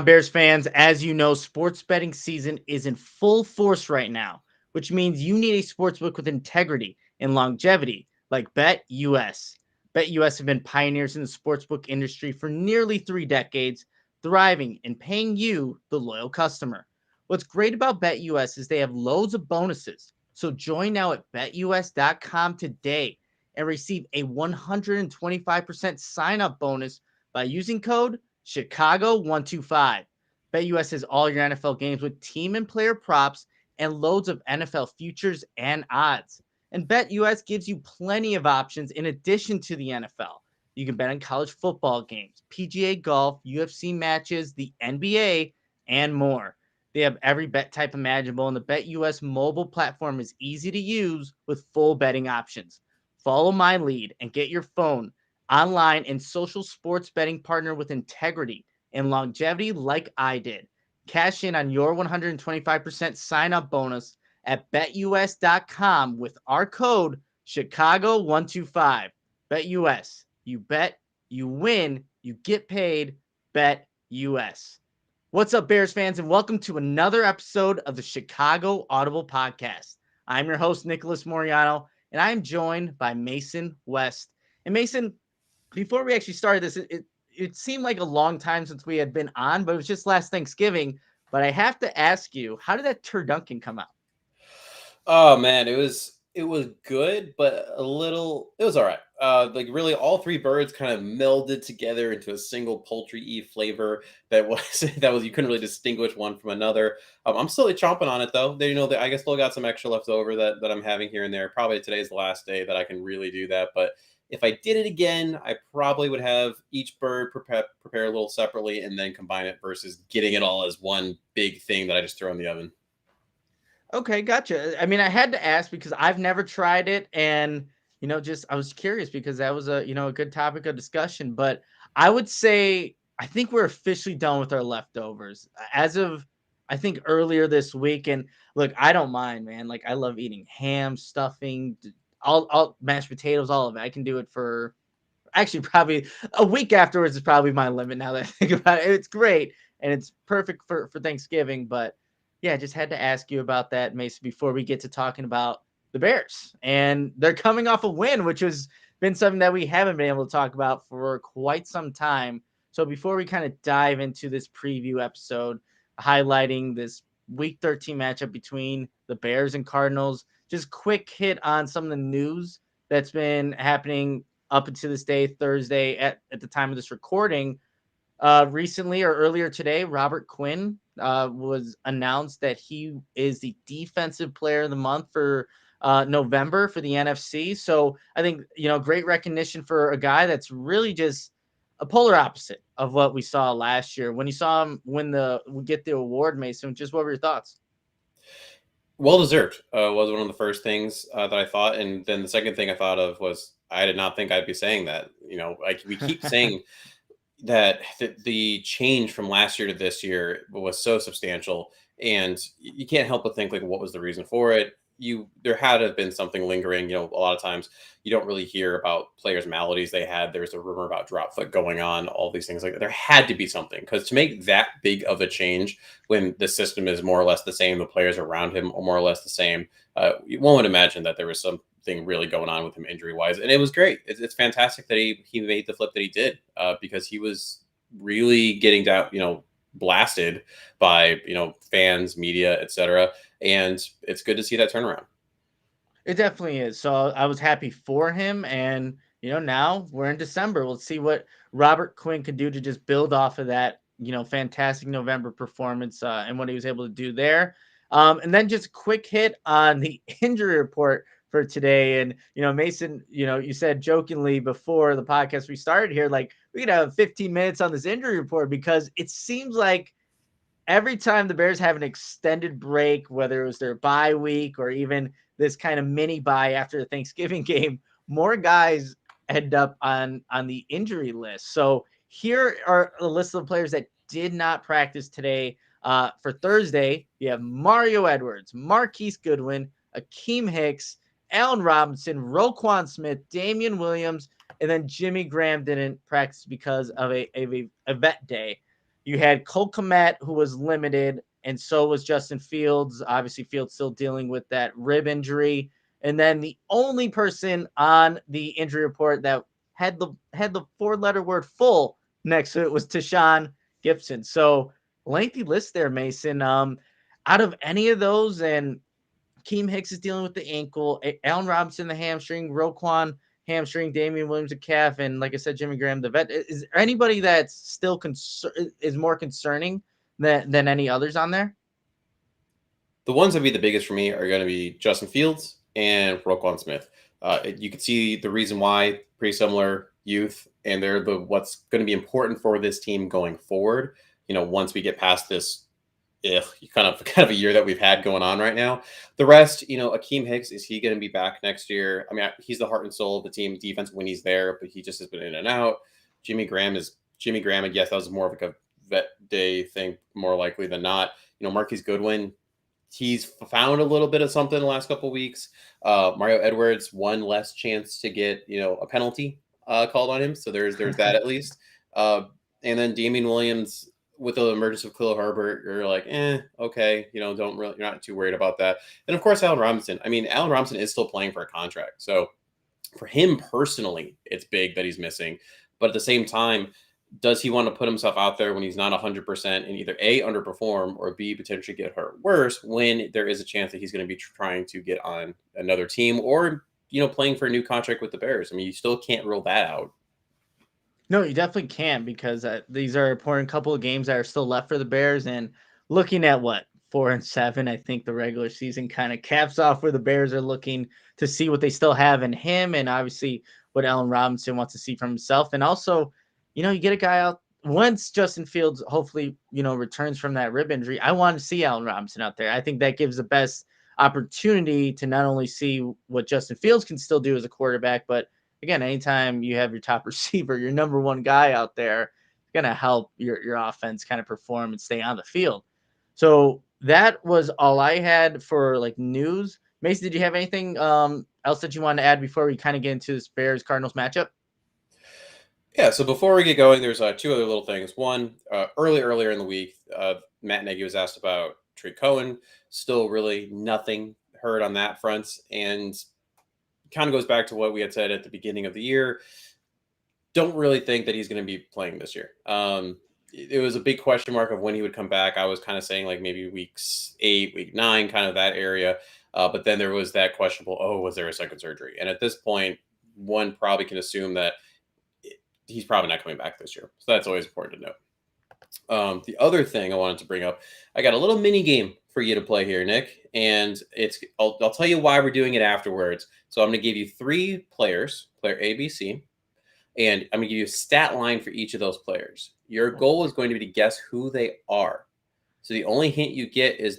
Bears fans, as you know, sports betting season is in full force right now, which means you need a sportsbook with integrity and longevity like BetUS. BetUS have been pioneers in the sportsbook industry for nearly 3 decades, thriving and paying you, the loyal customer. What's great about BetUS is they have loads of bonuses. So join now at betus.com today and receive a 125% sign up bonus by using code Chicago125. BetUS has all your NFL games with team and player props and loads of NFL futures and odds. And BetUS gives you plenty of options in addition to the NFL. You can bet on college football games, PGA golf, UFC matches, the NBA, and more. They have every bet type imaginable, and the BetUS mobile platform is easy to use with full betting options. Follow my lead and get your phone, online, and social sports betting partner with integrity and longevity like I did. Cash in on your 125% sign up bonus at betus.com with our code Chicago125. BetUS. You bet, you win, you get paid. BetUS. What's up, Bears fans, and welcome to another episode of the Chicago Audible Podcast. I'm your host, Nicholas Moreano, and I am joined by Mason West. And Mason, before we actually started this, it seemed like a long time since we had been on, but it was just last Thanksgiving. But I have to ask you, how did that turducken come out? Oh man, it was good, but it was all right. Like really, all three birds kind of melded together into a single poultry-y flavor that was you couldn't really distinguish one from another. I'm still chomping on it though. I guess still got some extra left over that I'm having here and there. Probably today's the last day that I can really do that. But if I did it again, I probably would have each bird prepare a little separately and then combine it versus getting it all as one big thing that I just throw in the oven. Okay, gotcha. I mean, I had to ask because I've never tried it, and just I was curious because that was a good topic of discussion. But I would say I think we're officially done with our leftovers as of I think earlier this week. And look, I don't mind, man. Like I love eating ham, stuffing, all mashed potatoes, all of it. I can do it for actually probably a week afterwards is probably my limit now that I think about it. It's great and it's perfect for Thanksgiving, but yeah, just had to ask you about that, Mason, before we get to talking about the Bears. And they're coming off a win, which has been something that we haven't been able to talk about for quite some time. So before we kind of dive into this preview episode, highlighting this week 13 matchup between the Bears and Cardinals, just quick hit on some of the news that's been happening up until this day, Thursday, at the time of this recording. Recently or earlier today, Robert Quinn was announced that he is the defensive player of the month for November for the NFC. So I think, great recognition for a guy that's really just a polar opposite of what we saw last year. When you saw him get the award, Mason, just what were your thoughts? Well deserved was one of the first things that I thought, and then the second thing I thought of was I did not think I'd be saying that. Like we keep saying that the change from last year to this year was so substantial, and you can't help but think like, what was the reason for it? There had to have been something lingering. A lot of times you don't really hear about players' maladies they had. There's a rumor about drop foot going on, all these things like that. There had to be something because to make that big of a change when the system is more or less the same, the players around him are more or less the same. One would imagine that there was something really going on with him injury wise, and it was great. It's fantastic that he made the flip that he did because he was really getting down, blasted by fans, media, etc. And it's good to see that turnaround. It definitely is. So I was happy for him. And, now we're in December. We'll see what Robert Quinn can do to just build off of that, fantastic November performance and what he was able to do there. And then just a quick hit on the injury report for today. And, Mason, you said jokingly before the podcast we started here, like, we could have 15 minutes on this injury report because it seems like every time the Bears have an extended break, whether it was their bye week or even this kind of mini bye after the Thanksgiving game, more guys end up on the injury list. So here are a list of players that did not practice today. For Thursday, you have Mario Edwards, Marquise Goodwin, Akeem Hicks, Allen Robinson, Roquan Smith, Damien Williams, and then Jimmy Graham didn't practice because of a vet day. You had Cole Kmet, who was limited, and so was Justin Fields. Obviously, Fields still dealing with that rib injury. And then the only person on the injury report that had the four-letter word full next to it was Tashawn Gibson. So lengthy list there, Mason. Out of any of those, and Keem Hicks is dealing with the ankle, Allen Robinson the hamstring, Roquan hamstring, Damien Williams a calf, and like I said, Jimmy Graham the vet. Is there anybody that's still is more concerning than any others on there? The ones that be the biggest for me are going to be Justin Fields and Roquan Smith. You can see the reason why, pretty similar youth, and they're what's going to be important for this team going forward. Once we get past this kind of a year that we've had going on right now. The rest, Akeem Hicks, is he going to be back next year? I mean, he's the heart and soul of the team defense when he's there, but he just has been in and out. Jimmy Graham, and yes, that was more of like a vet day thing, more likely than not. Marquise Goodwin, he's found a little bit of something the last couple of weeks. Mario Edwards, one less chance to get a penalty called on him, so there's that at least. And then Damien Williams, with the emergence of Khalil Herbert, you're like, okay, you're not too worried about that. And of course, Allen Robinson. I mean, Allen Robinson is still playing for a contract, so for him personally, it's big that he's missing. But at the same time, does he want to put himself out there when he's not 100% and either A, underperform, or B, potentially get hurt worse when there is a chance that he's going to be trying to get on another team or, playing for a new contract with the Bears? I mean, you still can't rule that out. No, you definitely can't, because these are important couple of games that are still left for the Bears. And looking at 4-7, I think the regular season kind of caps off where the Bears are looking to see what they still have in him, and obviously what Allen Robinson wants to see from himself. And also, you get a guy out once Justin Fields hopefully returns from that rib injury. I want to see Allen Robinson out there. I think that gives the best opportunity to not only see what Justin Fields can still do as a quarterback, but again, anytime you have your top receiver, your number one guy out there, it's going to help your offense kind of perform and stay on the field. So that was all I had for news. Mason, did you have anything else that you wanted to add before we kind of get into this Bears Cardinals matchup? Yeah, so before we get going, there's two other little things. One, earlier in the week, Matt Nagy was asked about Trey Cohen. Still really nothing heard on that front. And kind of goes back to what we had said at the beginning of the year. Don't really think that he's going to be playing this year. It was a big question mark of when he would come back. I was kind of saying maybe week 8, week 9, kind of that area. But then there was that questionable, was there a second surgery? And at this point, one probably can assume that he's probably not coming back this year. So that's always important to note. The other thing I wanted to bring up, I got a little mini game for you to play here, Nick. And I'll tell you why we're doing it afterwards. So I'm going to give you 3 players, player A, B, C. And I'm going to give you a stat line for each of those players. Your goal is going to be to guess who they are. So the only hint you get is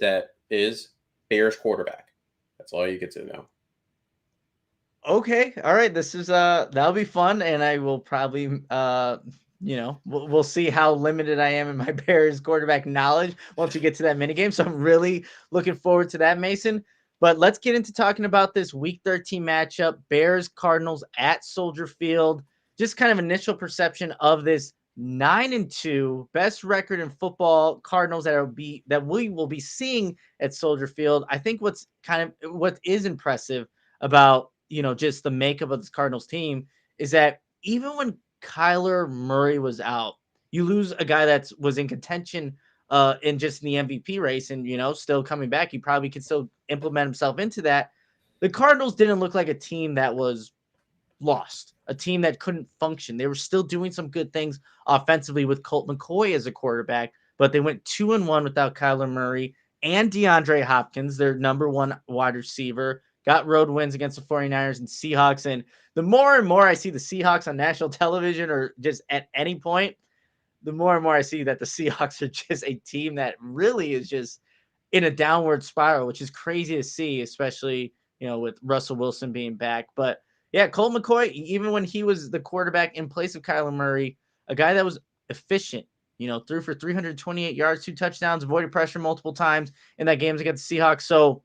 Bears quarterback. That's all you get to know. Okay. All right. This is that'll be fun, and I will probably we'll see how limited I am in my Bears quarterback knowledge once we get to that minigame. So I'm really looking forward to that, Mason. But let's get into talking about this Week 13 matchup, Bears Cardinals at Soldier Field. Just kind of initial perception of this 9-2 best record in football Cardinals that we will be seeing at Soldier Field. I think what is impressive about just the makeup of this Cardinals team is that even when Kyler Murray was out, you lose a guy that was in contention in just the MVP race, and still coming back, he probably could still implement himself into that. The Cardinals didn't look like a team that was lost, a team that couldn't function. They were still doing some good things offensively with Colt McCoy as a quarterback, but they went 2-1 without Kyler Murray and DeAndre Hopkins, their number one wide receiver. Got road wins against the 49ers and Seahawks. And the more and more I see the Seahawks on national television or just at any point, the more and more I see that the Seahawks are just a team that really is just in a downward spiral, which is crazy to see, especially, with Russell Wilson being back. But yeah, Colt McCoy, even when he was the quarterback in place of Kyler Murray, a guy that was efficient, threw for 328 yards, 2 touchdowns, avoided pressure multiple times in that game against the Seahawks. So,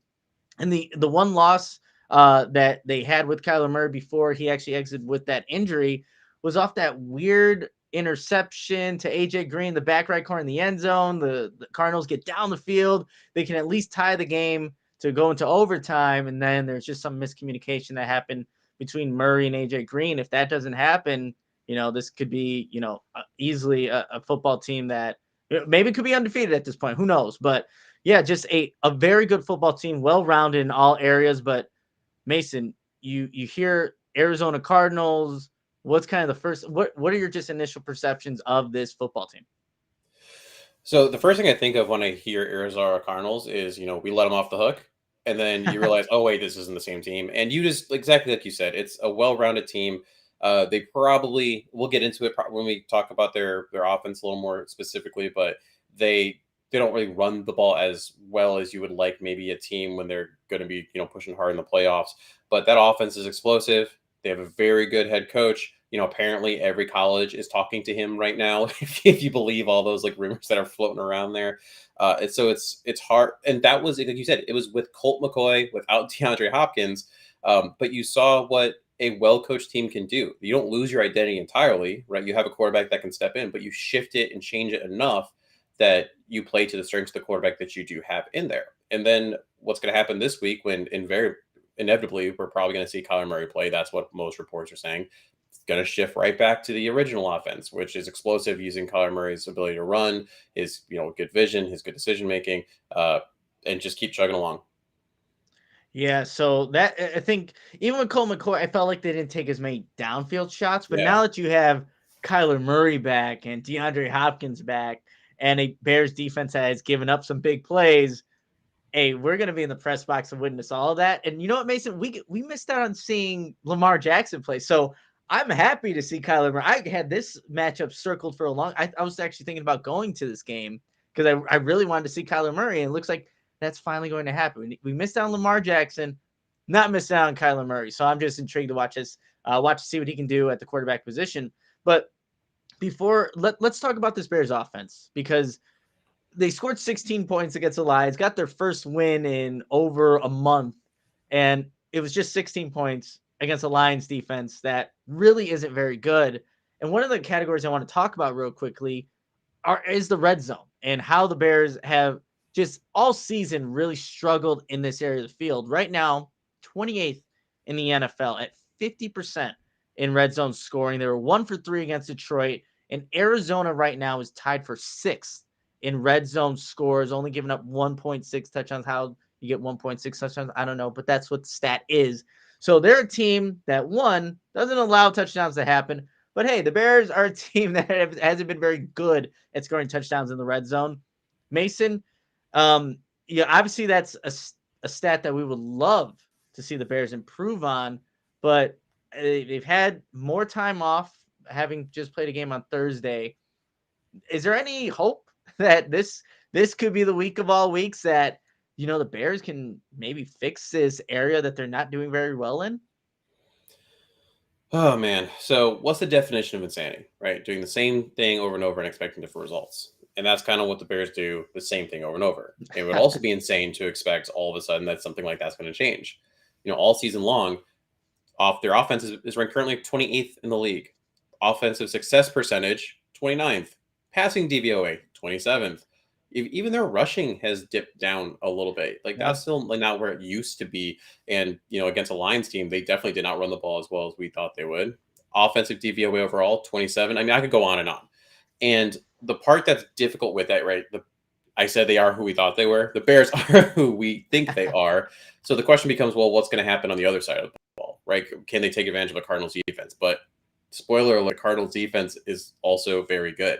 and the one loss that they had with Kyler Murray before he actually exited with that injury was off that weird interception to AJ Green, the back right corner in the end zone. The Cardinals get down the field. They can at least tie the game to go into overtime. And then there's just some miscommunication that happened between Murray and AJ Green. If that doesn't happen, this could be, easily a football team that maybe could be undefeated at this point. Who knows? But yeah, just a very good football team, well-rounded in all areas. But Mason, you hear Arizona Cardinals. What's kind of the first? What are your just initial perceptions of this football team? So the first thing I think of when I hear Arizona Cardinals is, we let them off the hook, and then you realize, oh wait, this isn't the same team, and you just exactly like you said, it's a well-rounded team. They probably we'll get into it when we talk about their offense a little more specifically, but they don't really run the ball as well as you would like maybe a team when they're going to be pushing hard in the playoffs. But that offense is explosive. They have a very good head coach. Apparently every college is talking to him right now, if you believe all those rumors that are floating around there. And so it's hard. And that was, like you said, it was with Colt McCoy, without DeAndre Hopkins. But you saw what a well-coached team can do. You don't lose your identity entirely, right? You have a quarterback that can step in, but you shift it and change it enough that you play to the strengths of the quarterback that you do have in there. And then what's going to happen this week when inevitably we're probably going to see Kyler Murray play. That's what most reports are saying. It's going to shift right back to the original offense, which is explosive, using Kyler Murray's ability to run, his good vision, his good decision making, and just keep chugging along. Yeah, so that I think even with Colt McCoy, I felt like they didn't take as many downfield shots. But now that you have Kyler Murray back and DeAndre Hopkins back, and a Bears defense that has given up some big plays, hey, we're going to be in the press box and witness all of that. And you know what, Mason? We missed out on seeing Lamar Jackson play. So I'm happy to see Kyler Murray. I had this matchup circled for a long. I was actually thinking about going to this game because I really wanted to see Kyler Murray, and it looks like that's finally going to happen. We missed out on Lamar Jackson, not missed out on Kyler Murray. So I'm just intrigued to watch this, watch to see what he can do at the quarterback position. But before let's talk about this Bears offense, because they scored 16 points against the Lions, got their first win in over a month, and it was just 16 points against the Lions defense that really isn't very good. And one of the categories I want to talk about real quickly is the red zone and how the Bears have just all season really struggled in this area of the field. Right now, 28th in the NFL at 50% in red zone scoring. They were 1 for 3 against Detroit, and Arizona right now is tied for 6th in red zone scores, only giving up 1.6 touchdowns. How you get 1.6 touchdowns, I don't know, but that's what the stat is. So they're a team that, one, doesn't allow touchdowns to happen. But hey, the Bears are a team that hasn't been very good at scoring touchdowns in the red zone. Mason, obviously that's a stat that we would love to see the Bears improve on, but they've had more time off, having just played a game on Thursday. Is there any hope that this could be the week of all weeks that the Bears can maybe fix this area that they're not doing very well in? Oh man. So what's the definition of insanity, right? Doing the same thing over and over and expecting different results. And that's kind of what the Bears do, the same thing over and over. It would also be insane to expect all of a sudden that something like that's going to change. All season long, their offense is ranked currently 28th in the league. Offensive success percentage, 29th. Passing DVOA, 27th. Even their rushing has dipped down a little bit. That's still not where it used to be. And, against a Lions team, they definitely did not run the ball as well as we thought they would. Offensive DVOA overall, 27. I mean, I could go on and on. And the part that's difficult with that, right? I said they are who we thought they were. The Bears are who we think they are. So the question becomes, well, what's going to happen on the other side of the ball, right? Can they take advantage of a Cardinals defense? But spoiler alert, Cardinals defense is also very good.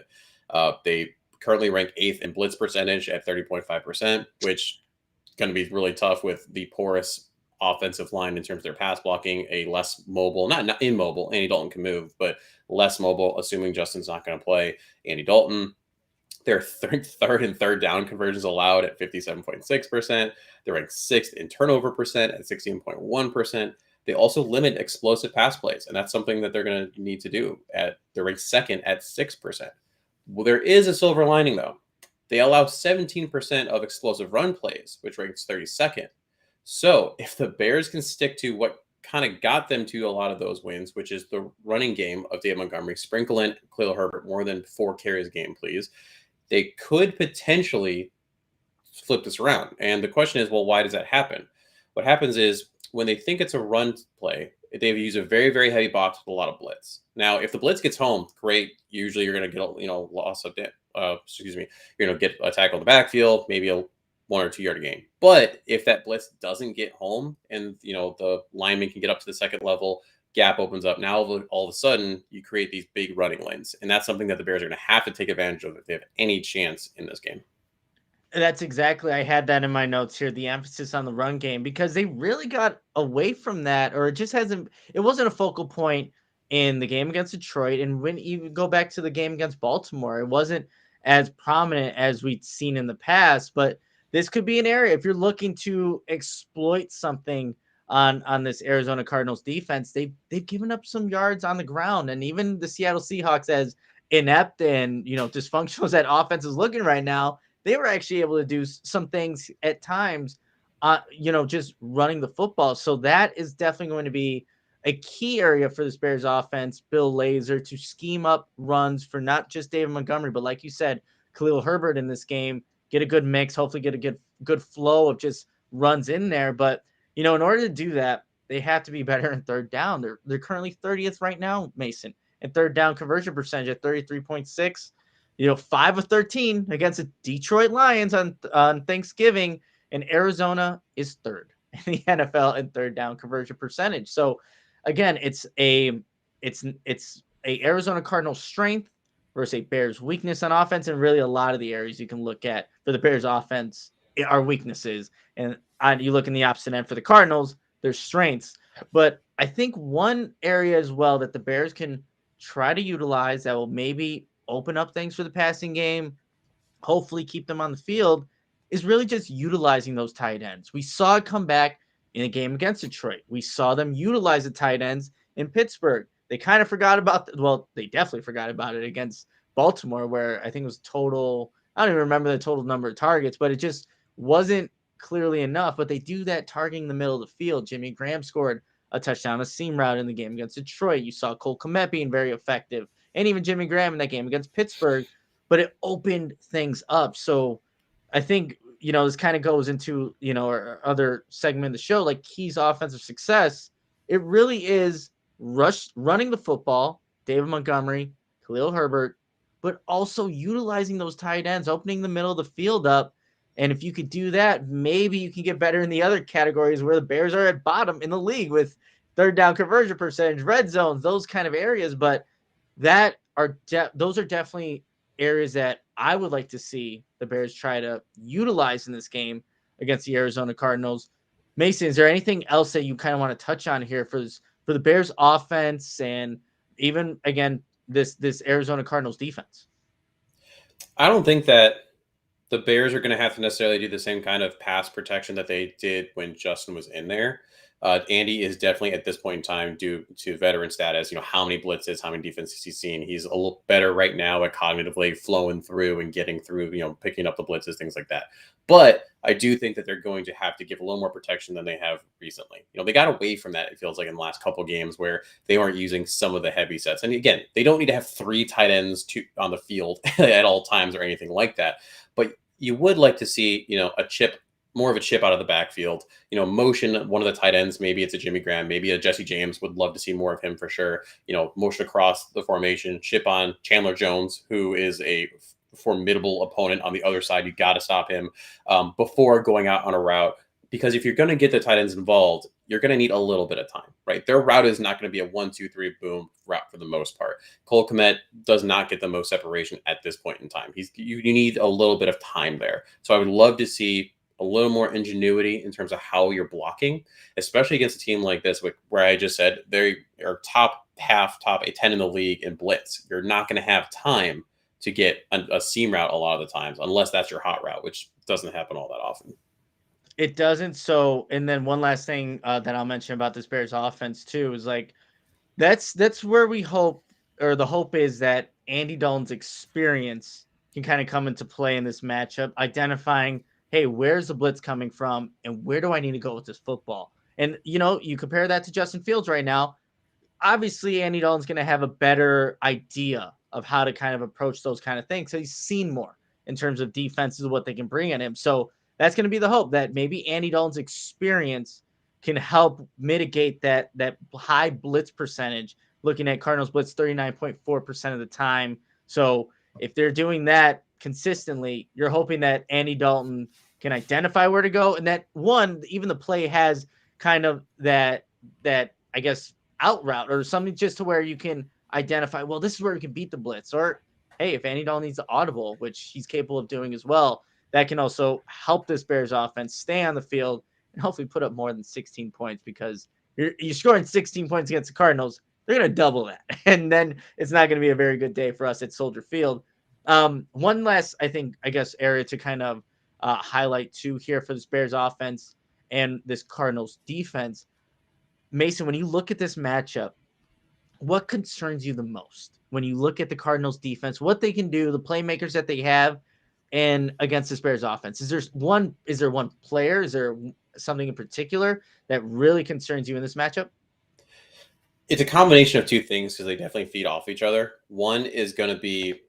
They currently rank 8th in blitz percentage at 30.5%, which is going to be really tough with the porous offensive line in terms of their pass blocking, a less mobile, not immobile, Andy Dalton can move, but less mobile, assuming Justin's not going to play, Andy Dalton. They're third and third down conversions allowed at 57.6%. They're ranked 6th in turnover percent at 16.1%. They also limit explosive pass plays, and that's something that they're going to need to do. They're ranked 2nd at 6%. Well, there is a silver lining, though. They allow 17% of explosive run plays, which ranks 32nd. So if the Bears can stick to what kind of got them to a lot of those wins, which is the running game of David Montgomery. Sprinkle in Khalil Herbert more than 4 carries a game, please. They could potentially flip this around. And the question is, well, why does that happen? What happens is when they think it's a run play, they use a very, very heavy box with a lot of blitz. Now, if the blitz gets home, great. Usually you're going to get, loss of, you're going to get a tackle in the backfield, maybe a 1 or 2 yard gain. But if that blitz doesn't get home and, the lineman can get up to the second level, gap opens up. Now, all of a sudden, you create these big running lanes. And that's something that the Bears are going to have to take advantage of if they have any chance in this game. That's exactly. I had that in my notes here. The emphasis on the run game because they really got away from that, or it just hasn't. It wasn't a focal point in the game against Detroit, and when you go back to the game against Baltimore, it wasn't as prominent as we'd seen in the past. But this could be an area if you're looking to exploit something on this Arizona Cardinals defense. They've given up some yards on the ground, and even the Seattle Seahawks, as inept and dysfunctional as that offense is looking right now, they were actually able to do some things at times, just running the football. So that is definitely going to be a key area for this Bears offense, Bill Lazor, to scheme up runs for not just David Montgomery, but like you said, Khalil Herbert in this game, get a good mix, hopefully get a good flow of just runs in there. But, in order to do that, they have to be better in third down. They're currently 30th right now, Mason, and third down conversion percentage at 33.6. 5 of 13 against the Detroit Lions on Thanksgiving, and Arizona is third in the NFL in third down conversion percentage. So again, it's a Arizona Cardinals strength versus a Bears weakness on offense, and really a lot of the areas you can look at for the Bears offense are weaknesses, and you look in the opposite end for the Cardinals, their strengths. But I think one area as well that the Bears can try to utilize that will maybe open up things for the passing game, hopefully keep them on the field, is really just utilizing those tight ends. We saw it come back in a game against Detroit. We saw them utilize the tight ends in Pittsburgh. They kind of forgot about, they definitely forgot about it against Baltimore, where I think it was total, I don't even remember the total number of targets, but it just wasn't clearly enough. But they do that targeting the middle of the field. Jimmy Graham scored a touchdown, a seam route in the game against Detroit. You saw Cole Kmet being very effective, and even Jimmy Graham in that game against Pittsburgh, but it opened things up. So I think, this kind of goes into, our other segment of the show, like Key's offensive success. It really is running the football, David Montgomery, Khalil Herbert, but also utilizing those tight ends, opening the middle of the field up. And if you could do that, maybe you can get better in the other categories where the Bears are at bottom in the league with third down conversion percentage, red zones, those kind of areas. But those are definitely areas that I would like to see the Bears try to utilize in this game against the Arizona Cardinals. Mason, is there anything else that you kind of want to touch on here for the Bears offense and even, again, this Arizona Cardinals defense? I don't think that the Bears are going to have to necessarily do the same kind of pass protection that they did when Justin was in there. Andy is definitely at this point in time, due to veteran status, how many blitzes, how many defenses he's seen. He's a little better right now at cognitively flowing through and getting through, picking up the blitzes, things like that. But I do think that they're going to have to give a little more protection than they have recently. They got away from that, it feels like, in the last couple of games where they weren't using some of the heavy sets. And again, they don't need to have 3 tight ends on the field at all times or anything like that. But you would like to see, more of a chip out of the backfield, motion one of the tight ends. Maybe it's a Jimmy Graham, maybe a Jesse James. Would love to see more of him for sure. Motion across the formation, chip on Chandler Jones, who is a formidable opponent on the other side. You got to stop him before going out on a route, because if you're going to get the tight ends involved, you're going to need a little bit of time, right? Their route is not going to be a 1, 2, 3 boom route for the most part. Cole Kmet does not get the most separation at this point in time. You need a little bit of time there. So I would love to see a little more ingenuity in terms of how you're blocking, especially against a team like this, where I just said they are top 10 in the league in blitz. You're not going to have time to get a seam route a lot of the times, unless that's your hot route, which doesn't happen all that often. It doesn't. So, and then one last thing that I'll mention about this Bears offense too is like that's where we hope, or the hope is that Andy Dalton's experience can kind of come into play in this matchup, identifying, hey, where's the blitz coming from, and where do I need to go with this football? And, you compare that to Justin Fields right now. Obviously, Andy Dalton's going to have a better idea of how to kind of approach those kind of things. So he's seen more in terms of defenses, what they can bring at him. So that's going to be the hope that maybe Andy Dalton's experience can help mitigate that high blitz percentage. Looking at Cardinals blitz 39.4% of the time. So if they're doing that consistently, you're hoping that Andy Dalton can identify where to go, and that even the play has kind of that I guess out route or something just to where you can identify, well, this is where we can beat the blitz. Or, hey, if Andy Dalton needs the audible, which he's capable of doing as well, that can also help this Bears offense stay on the field and hopefully put up more than 16 points, because you're scoring 16 points against the Cardinals. They're going to double that. And then it's not going to be a very good day for us at Soldier Field. One last, I guess, area to kind of highlight too here for this Bears offense and this Cardinals defense. Mason, when you look at this matchup, what concerns you the most when you look at the Cardinals defense, what they can do, the playmakers that they have, and against this Bears offense? Is there one player? Is there something in particular that really concerns you in this matchup? It's a combination of two things because they definitely feed off each other. One is going to be,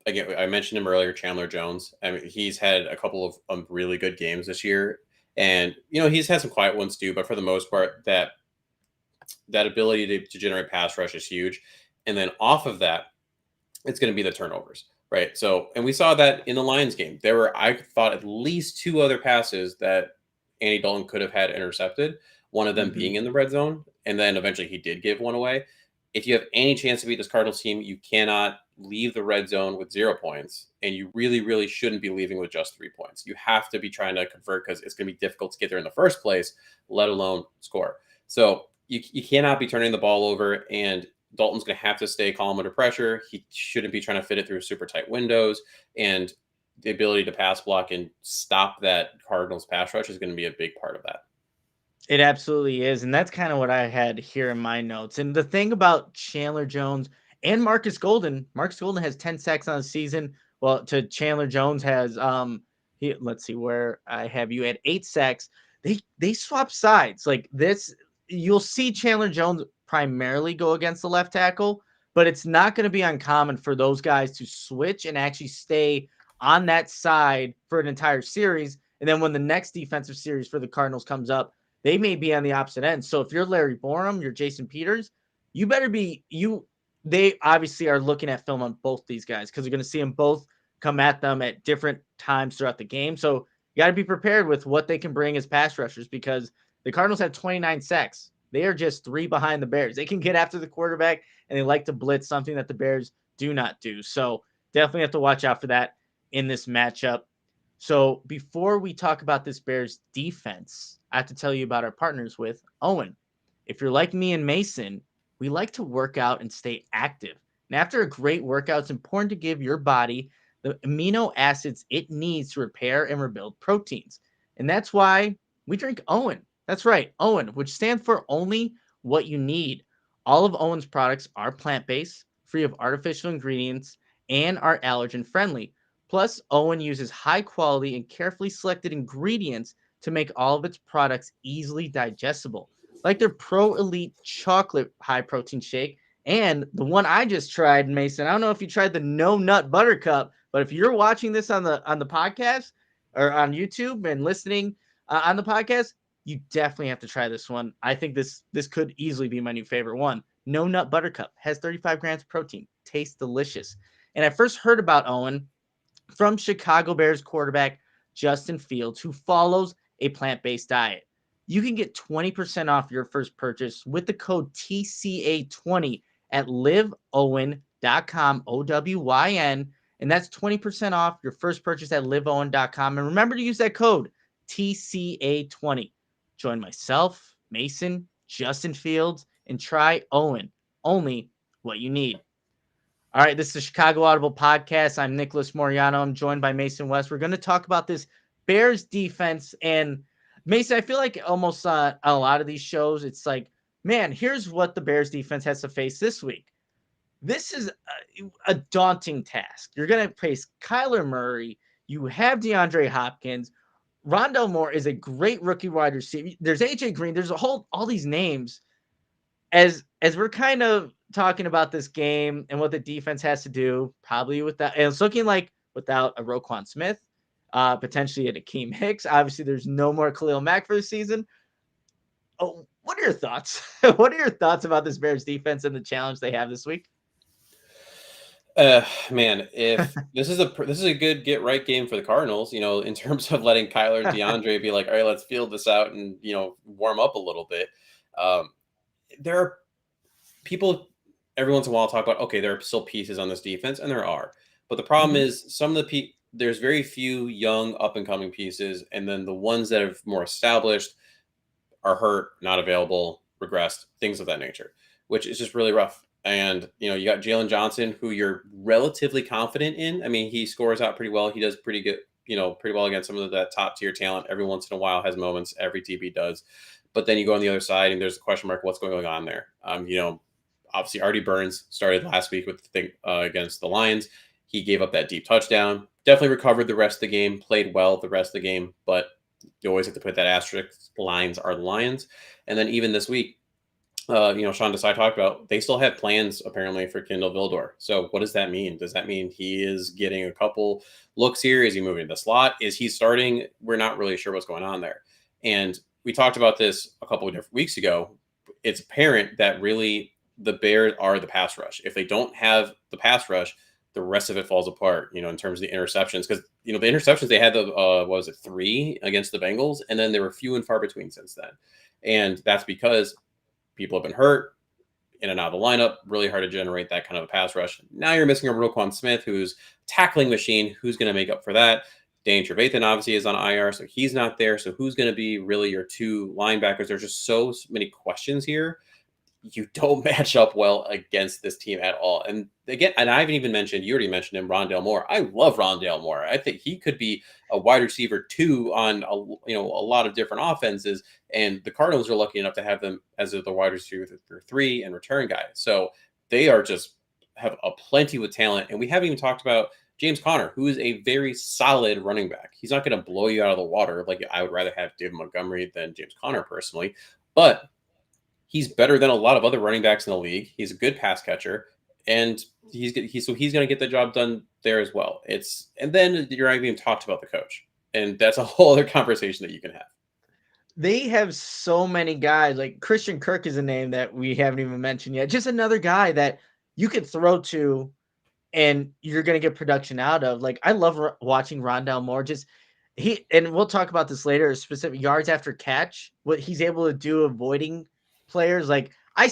again, I mentioned him earlier, Chandler Jones. I mean, he's had a couple of really good games this year, and he's had some quiet ones too. But for the most part, that ability to generate pass rush is huge. And then off of that, it's going to be the turnovers, right? So, and we saw that in the Lions game. There were, I thought, at least two other passes that Andy Dalton could have had intercepted, one of them being in the red zone. And then eventually he did give one away. If you have any chance to beat this Cardinals team, you cannot leave the red zone with 0 points. And you really, really shouldn't be leaving with just 3 points. You have to be trying to convert because it's going to be difficult to get there in the first place, let alone score. So you cannot be turning the ball over, and Dalton's going to have to stay calm under pressure. He shouldn't be trying to fit it through super tight windows, and the ability to pass block and stop that Cardinals pass rush is going to be a big part of that. It absolutely is. And that's kind of what I had here in my notes. And the thing about Chandler Jones and Marcus Golden has 10 sacks on the season. Well, to Chandler Jones has let's see where I have you at 8 sacks. They swap sides. Like this, you'll see Chandler Jones primarily go against the left tackle, but it's not going to be uncommon for those guys to switch and actually stay on that side for an entire series. And then when the next defensive series for the Cardinals comes up, they may be on the opposite end. So if you're Larry Borum, you're Jason Peters, you better be they obviously are looking at film on both these guys because they're going to see them both come at them at different times throughout the game. So you got to be prepared with what they can bring as pass rushers, because the Cardinals have 29 sacks. They are just 3 behind the Bears. They can get after the quarterback, and they like to blitz, something that the Bears do not do. So definitely have to watch out for that in this matchup. So before we talk about this Bears defense, I have to tell you about our partners with Owen. If you're like me and Mason, we like to work out and stay active. And after a great workout, it's important to give your body the amino acids it needs to repair and rebuild proteins. And that's why we drink Owen. That's right, Owen, which stands for only what you need. All of Owen's products are plant-based, free of artificial ingredients, and are allergen friendly. Plus, Owen uses high quality and carefully selected ingredients to make all of its products easily digestible, like their Pro Elite chocolate high protein shake and the one I just tried, Mason. I don't know if you tried the No Nut Buttercup, but if you're watching this on the podcast or on YouTube and listening on the podcast, you definitely have to try this one. I think this could easily be my new favorite one. No Nut Buttercup has 35 grams of protein, tastes delicious. And I first heard about Owen from Chicago Bears quarterback Justin Fields, who follows a plant-based diet. You can get 20% off your first purchase with the code TCA20 at liveowen.com, OWYN, and that's 20% off your first purchase at liveowen.com. And remember to use that code TCA20. Join myself, Mason, Justin Fields, and try Owen. Only what you need. All right, this is the Chicago Audible Podcast. I'm Nicholas Moreano. I'm joined by Mason West. We're going to talk about this Bears defense. And Mason, I feel like almost a lot of these shows, it's like, man, here's what the Bears defense has to face this week. This is a daunting task. You're going to face Kyler Murray. You have DeAndre Hopkins. Rondell Moore is a great rookie wide receiver. There's AJ Green. There's all these names. As we're kind of talking about this game and what the defense has to do, probably without, and it's looking like without a Roquan Smith, potentially a Akeem Hicks. Obviously, there's no more Khalil Mack for the season. Oh, what are your thoughts? What are your thoughts about this Bears defense and the challenge they have this week? Man, if this is a good get right game for the Cardinals, in terms of letting Kyler and DeAndre be like, all right, let's field this out and warm up a little bit. There are people every once in a while talk about, okay, there are still pieces on this defense, and there are, but the problem is some of the there's very few young up and coming pieces, and then the ones that are more established are hurt, not available, regressed, things of that nature, which is just really rough. And you got Jalen Johnson, who you're relatively confident in. I mean, he scores out pretty well. He does pretty good, pretty well against some of that top tier talent. Every once in a while has moments. Every TB does. But then you go on the other side, and there's a question mark: what's going on there? Obviously, Artie Burns started last week with the thing against the Lions. He gave up that deep touchdown. Definitely recovered the rest of the game. Played well the rest of the game, but you always have to put that asterisk. Lions are the Lions. And then even this week, Sean Desai talked about they still have plans apparently for Kindle Vildor. So what does that mean? Does that mean he is getting a couple looks here? Is he moving to the slot? Is he starting? We're not really sure what's going on there. And we talked about this a couple of different weeks ago. It's apparent that really the Bears are the pass rush. If they don't have the pass rush, the rest of it falls apart, in terms of the interceptions. Because, the interceptions, they had what was it, 3 against the Bengals, and then there were few and far between since then. And that's because people have been hurt, in and out of the lineup, really hard to generate that kind of a pass rush. Now you're missing a Roquan Smith, who's tackling machine. Who's going to make up for that? Dane Trevathan obviously is on IR, so he's not there. So who's going to be really your 2 linebackers? There's just so many questions here. You don't match up well against this team at all. And again, and I haven't even mentioned, you already mentioned him, Rondell Moore. I love Rondell Moore. I think he could be a wide receiver 2 on a lot of different offenses. And the Cardinals are lucky enough to have them as the wide receiver 3 and return guy. So they are just have a plenty with talent. And we haven't even talked about James Conner, who is a very solid running back. He's not going to blow you out of the water. Like, I would rather have David Montgomery than James Conner personally, but he's better than a lot of other running backs in the league. He's a good pass catcher, and he's going to get the job done there as well. And then you're not even talked about the coach, and that's a whole other conversation that you can have. They have so many guys. Like Christian Kirk is a name that we haven't even mentioned yet. Just another guy that you could throw to, and you're going to get production out of. Like, I love watching Rondell Moore. And we'll talk about this later, specific yards after catch, what he's able to do avoiding players. Like, I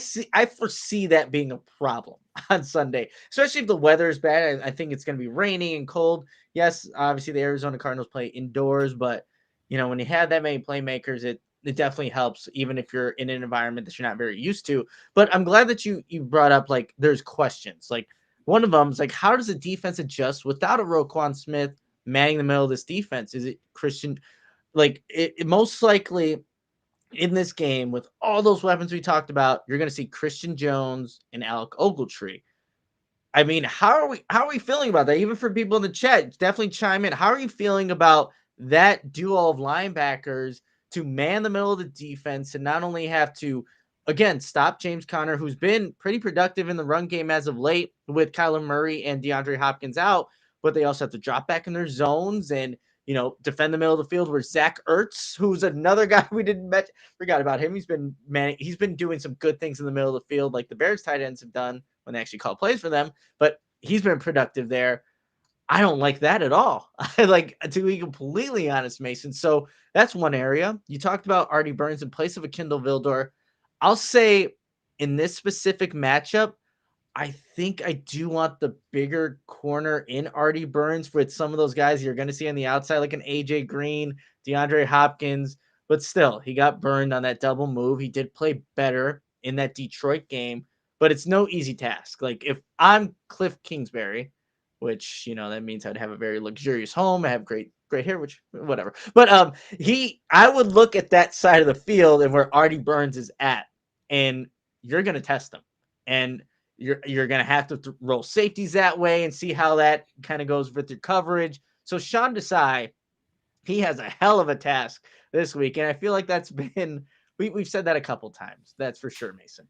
foresee that being a problem on Sunday, especially if the weather is bad. I think it's going to be raining and cold. Yes, obviously the Arizona Cardinals play indoors, but when you have that many playmakers, it definitely helps, even if you're in an environment that you're not very used to. But I'm glad that you brought up, like, there's questions. Like, one of them is, like, how does the defense adjust without a Roquan Smith manning the middle of this defense? Is it Christian? Like, it most likely in this game, with all those weapons we talked about, you're going to see Christian Jones and Alec Ogletree. I mean, how are we feeling about that? Even for people in the chat, definitely chime in. How are you feeling about that duo of linebackers to man the middle of the defense and not only have to, again, stop James Conner, who's been pretty productive in the run game as of late with Kyler Murray and DeAndre Hopkins out, but they also have to drop back in their zones and defend the middle of the field, where Zach Ertz, who's another guy we forgot about him. He's been doing some good things in the middle of the field, like the Bears tight ends have done when they actually call plays for them, but he's been productive there. I don't like that at all. I like, to be completely honest, Mason. So that's one area. You talked about Artie Burns in place of a Kindle Vildor. I'll say in this specific matchup, I think I do want the bigger corner in Artie Burns with some of those guys you're going to see on the outside, like an AJ Green, DeAndre Hopkins. But still, he got burned on that double move. He did play better in that Detroit game, but it's no easy task. Like, if I'm Cliff Kingsbury, which, that means I'd have a very luxurious home. I have great hair, which whatever. But I would look at that side of the field and where Artie Burns is at, and you're going to test him. And you're going to have to roll safeties that way and see how that kind of goes with your coverage. So Sean Desai, he has a hell of a task this week. And I feel like that's been, we've said that a couple times. That's for sure, Mason.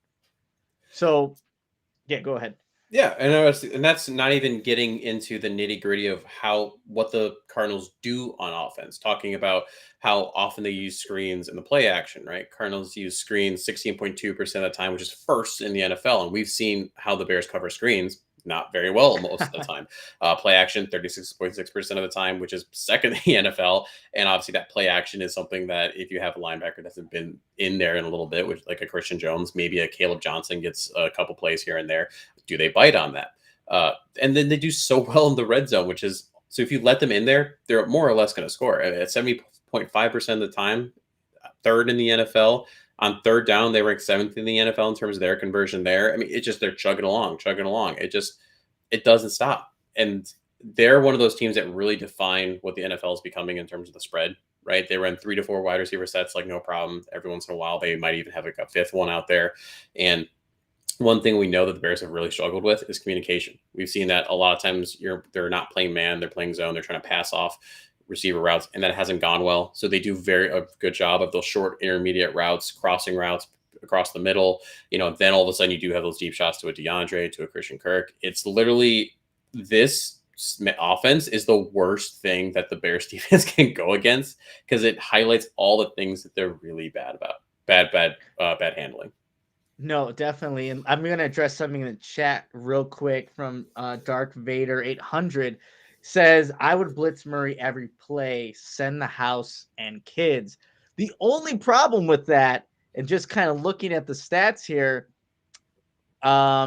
So, yeah, go ahead. Yeah, and that's not even getting into the nitty gritty of what the Cardinals do on offense. Talking about how often they use screens in the play action, right? Cardinals use screens 16.2% of the time, which is first in the NFL, and we've seen how the Bears cover screens not very well most of the time. Play action 36.6% of the time, which is second in the NFL. And obviously, that play action is something that if you have a linebacker that's been in there in a little bit, which like a Christian Jones, maybe a Caleb Johnson gets a couple plays here and there. Do they bite on that? And then they do so well in the red zone, which is so if you let them in there, they're more or less going to score at 70.5% of the time, third in the NFL. On third down, they rank seventh in the NFL in terms of their conversion there. I mean, they're chugging along. It doesn't stop. And they're one of those teams that really define what the NFL is becoming in terms of the spread, right? They run 3 to 4 wide receiver sets like no problem. Every once in a while, they might even have like a fifth one out there. And one thing we know that the Bears have really struggled with is communication. We've seen that a lot of times they're not playing man, they're playing zone, they're trying to pass off receiver routes, and that hasn't gone well. So they do a good job of those short intermediate routes, crossing routes across the middle. Then all of a sudden you do have those deep shots to a DeAndre, to a Christian Kirk. It's literally this offense is the worst thing that the Bears defense can go against because it highlights all the things that they're really bad about. Bad handling. No, definitely. And I'm going to address something in the chat real quick from Dark Vader 800 says, I would blitz Murray every play, send the house and kids. The only problem with that, and just kind of looking at the stats here,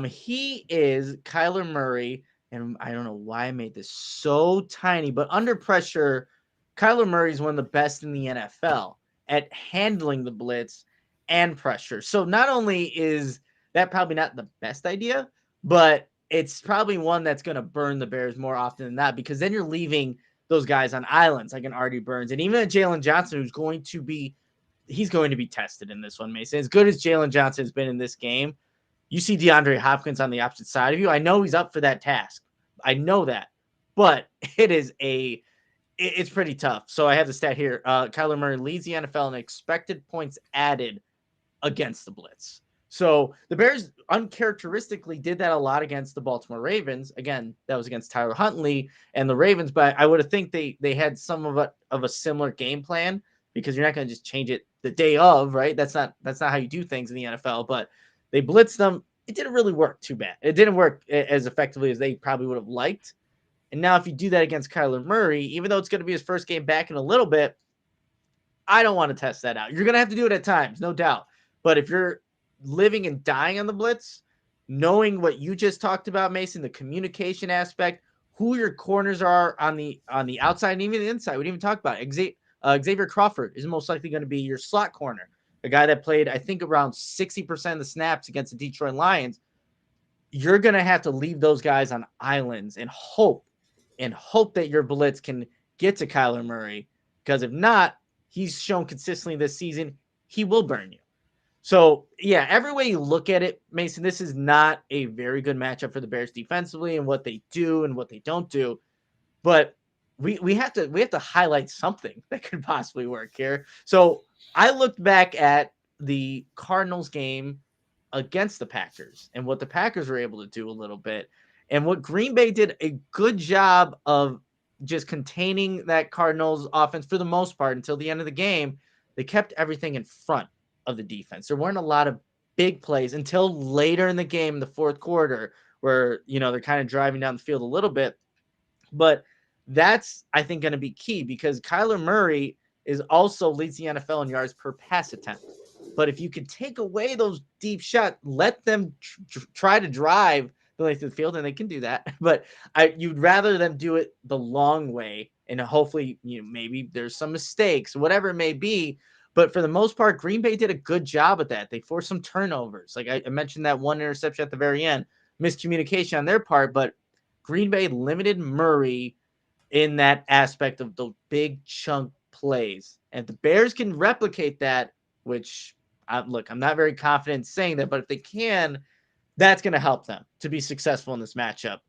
he is Kyler Murray, and I don't know why I made this so tiny, but under pressure, Kyler Murray is one of the best in the NFL at handling the blitz and pressure. So not only is that probably not the best idea, but it's probably one that's going to burn the Bears more often than not, because then you're leaving those guys on islands like an Artie Burns and even a Jalen Johnson, he's going to be tested in this one, Mason. As good as Jalen Johnson has been in this game, you see DeAndre Hopkins on the opposite side of you. I know he's up for that task. I know that, but it's pretty tough. So I have the stat here. Kyler Murray leads the NFL in expected points added against the blitz. So the Bears uncharacteristically did that a lot against the Baltimore Ravens. Again, that was against Tyler Huntley and the Ravens, but I would have think they had some of a similar game plan, because you're not going to just change it the day of, right? That's not how you do things in the NFL, but they blitzed them. It didn't really work too bad. It didn't work as effectively as they probably would have liked. And now if you do that against Kyler Murray, even though it's going to be his first game back in a little bit, I don't want to test that out. You're going to have to do it at times, no doubt. But if you're living and dying on the blitz, knowing what you just talked about, Mason, the communication aspect, who your corners are on the outside and even the inside. We didn't even talk about it. Xavier Crawford is most likely going to be your slot corner, a guy that played, I think, around 60% of the snaps against the Detroit Lions. You're going to have to leave those guys on islands and hope that your blitz can get to Kyler Murray, because if not, he's shown consistently this season, he will burn you. So, yeah, every way you look at it, Mason, this is not a very good matchup for the Bears defensively and what they do and what they don't do. But we have to highlight something that could possibly work here. So I looked back at the Cardinals game against the Packers and what the Packers were able to do a little bit, and what Green Bay did a good job of just containing that Cardinals offense for the most part until the end of the game. They kept everything in front of the defense. There weren't a lot of big plays until later in the game, in the fourth quarter, where, they're kind of driving down the field a little bit. But that's, I think, going to be key, because Kyler Murray is also leads the NFL in yards per pass attempt. But if you could take away those deep shots, let them try to drive the length of the field, and they can do that. But you'd rather them do it the long way, and hopefully, maybe there's some mistakes, whatever it may be. But for the most part, Green Bay did a good job at that. They forced some turnovers. Like I mentioned, that one interception at the very end, miscommunication on their part, but Green Bay limited Murray in that aspect of the big chunk plays. And if the Bears can replicate that, which, I'm not very confident in saying that, but if they can, that's going to help them to be successful in this matchup.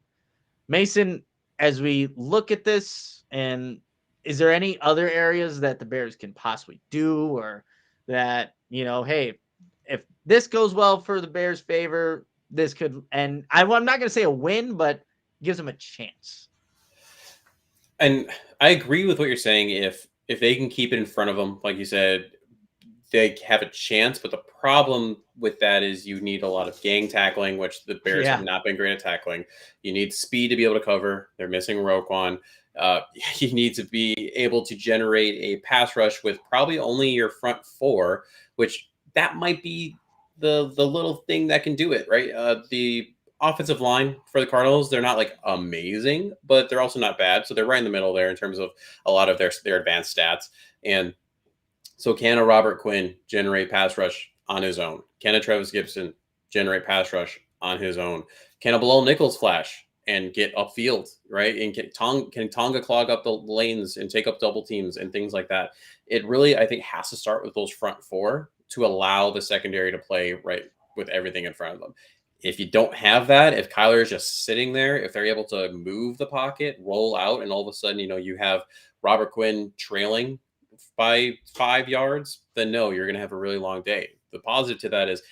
Mason, as we look at this, and is there any other areas that the Bears can possibly do, or that, hey, if this goes well for the Bears' favor, this could, and I'm not going to say a win, but gives them a chance. And I agree with what you're saying. If they can keep it in front of them, like you said, they have a chance. But the problem with that is you need a lot of gang tackling, which the Bears have Yeah. not been great at tackling. You need speed to be able to cover. They're missing Roquan. You need to be able to generate a pass rush with probably only your front four, which that might be the little thing that can do it, right? The offensive line for the Cardinals, they're not like amazing, but they're also not bad. So they're right in the middle there in terms of a lot of their advanced stats. And so can a Robert Quinn generate pass rush on his own? Can a Travis Gibson generate pass rush on his own? Can a Bilal Nichols flash and get upfield, right? And can Tonga clog up the lanes and take up double teams and things like that? It really, I think, has to start with those front four to allow the secondary to play right with everything in front of them. If you don't have that, if Kyler is just sitting there, if they're able to move the pocket, roll out, and all of a sudden, you have Robert Quinn trailing by 5 yards, then no, you're going to have a really long day. The positive to that is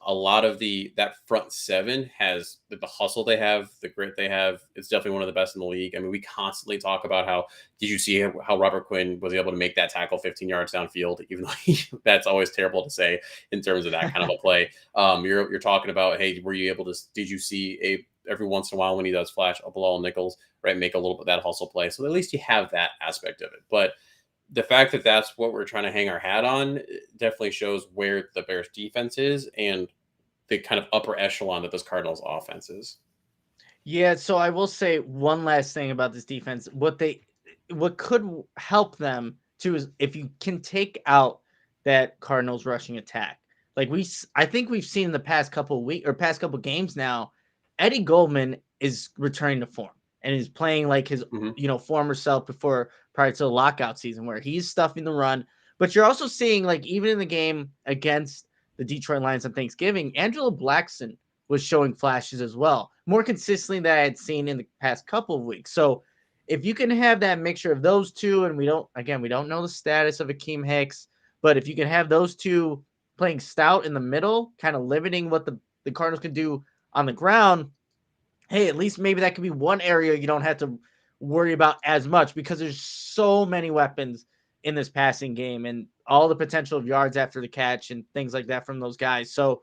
a lot of that front seven has the hustle they have, the grit they have. It's definitely one of the best in the league. I mean, we constantly talk about how did you see how Robert Quinn was able to make that tackle 15 yards downfield, even though that's always terrible to say in terms of that kind of a play. You're talking about, hey, were you able to? Did you see every once in a while when he does flash a Bilal Nichols, right, make a little bit of that hustle play? So at least you have that aspect of it, but the fact that that's what we're trying to hang our hat on definitely shows where the Bears defense is and the kind of upper echelon that this Cardinals offense is. Yeah, so I will say one last thing about this defense. What could help them too is if you can take out that Cardinals rushing attack. Like I think we've seen in the past couple past couple games now, Eddie Goldman is returning to form and is playing like his former self prior to the lockout season, where he's stuffing the run. But you're also seeing, like, even in the game against the Detroit Lions on Thanksgiving, Angelo Blackson was showing flashes as well, more consistently than I had seen in the past couple of weeks. So if you can have that mixture of those two, and we don't know the status of Akeem Hicks, but if you can have those two playing stout in the middle, kind of limiting what the Cardinals can do on the ground, hey, at least maybe that could be one area you don't have to worry about as much, because there's so many weapons in this passing game and all the potential of yards after the catch and things like that from those guys. So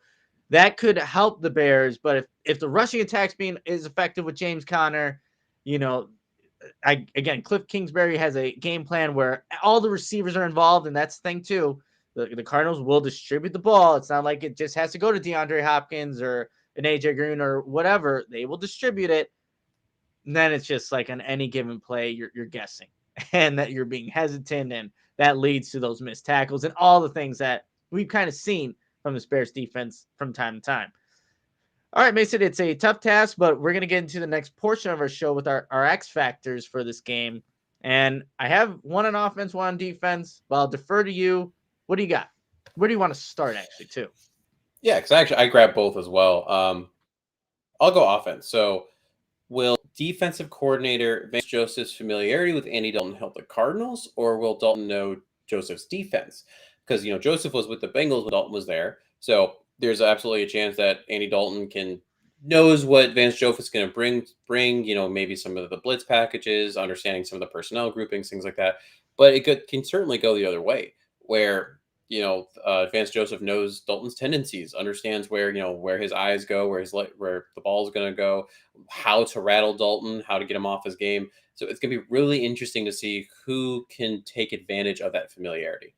that could help the Bears. But if the rushing attack's is effective with James Conner, Cliff Kingsbury has a game plan where all the receivers are involved, and that's the thing too. The Cardinals will distribute the ball. It's not like it just has to go to DeAndre Hopkins or an AJ Green or whatever. They will distribute it. And then it's just like on any given play, you're guessing, and that you're being hesitant, and that leads to those missed tackles and all the things that we've kind of seen from the Bears defense from time to time. All right, Mason, it's a tough task, but we're going to get into the next portion of our show with our X factors for this game. And I have one on offense, one on defense, but I'll defer to you. What do you got? Where do you want to start, actually, too? Yeah, because I grabbed both as well. I'll go offense. So will defensive coordinator Vance Joseph's familiarity with Andy Dalton help the Cardinals, or will Dalton know Joseph's defense? Because, Joseph was with the Bengals when Dalton was there. So there's absolutely a chance that Andy Dalton knows what Vance Joseph's going to bring, maybe some of the blitz packages, understanding some of the personnel groupings, things like that. But it can certainly go the other way, where Vance Joseph knows Dalton's tendencies, understands where his eyes go, where the ball is going to go, how to rattle Dalton, how to get him off his game. So it's going to be really interesting to see who can take advantage of that familiarity.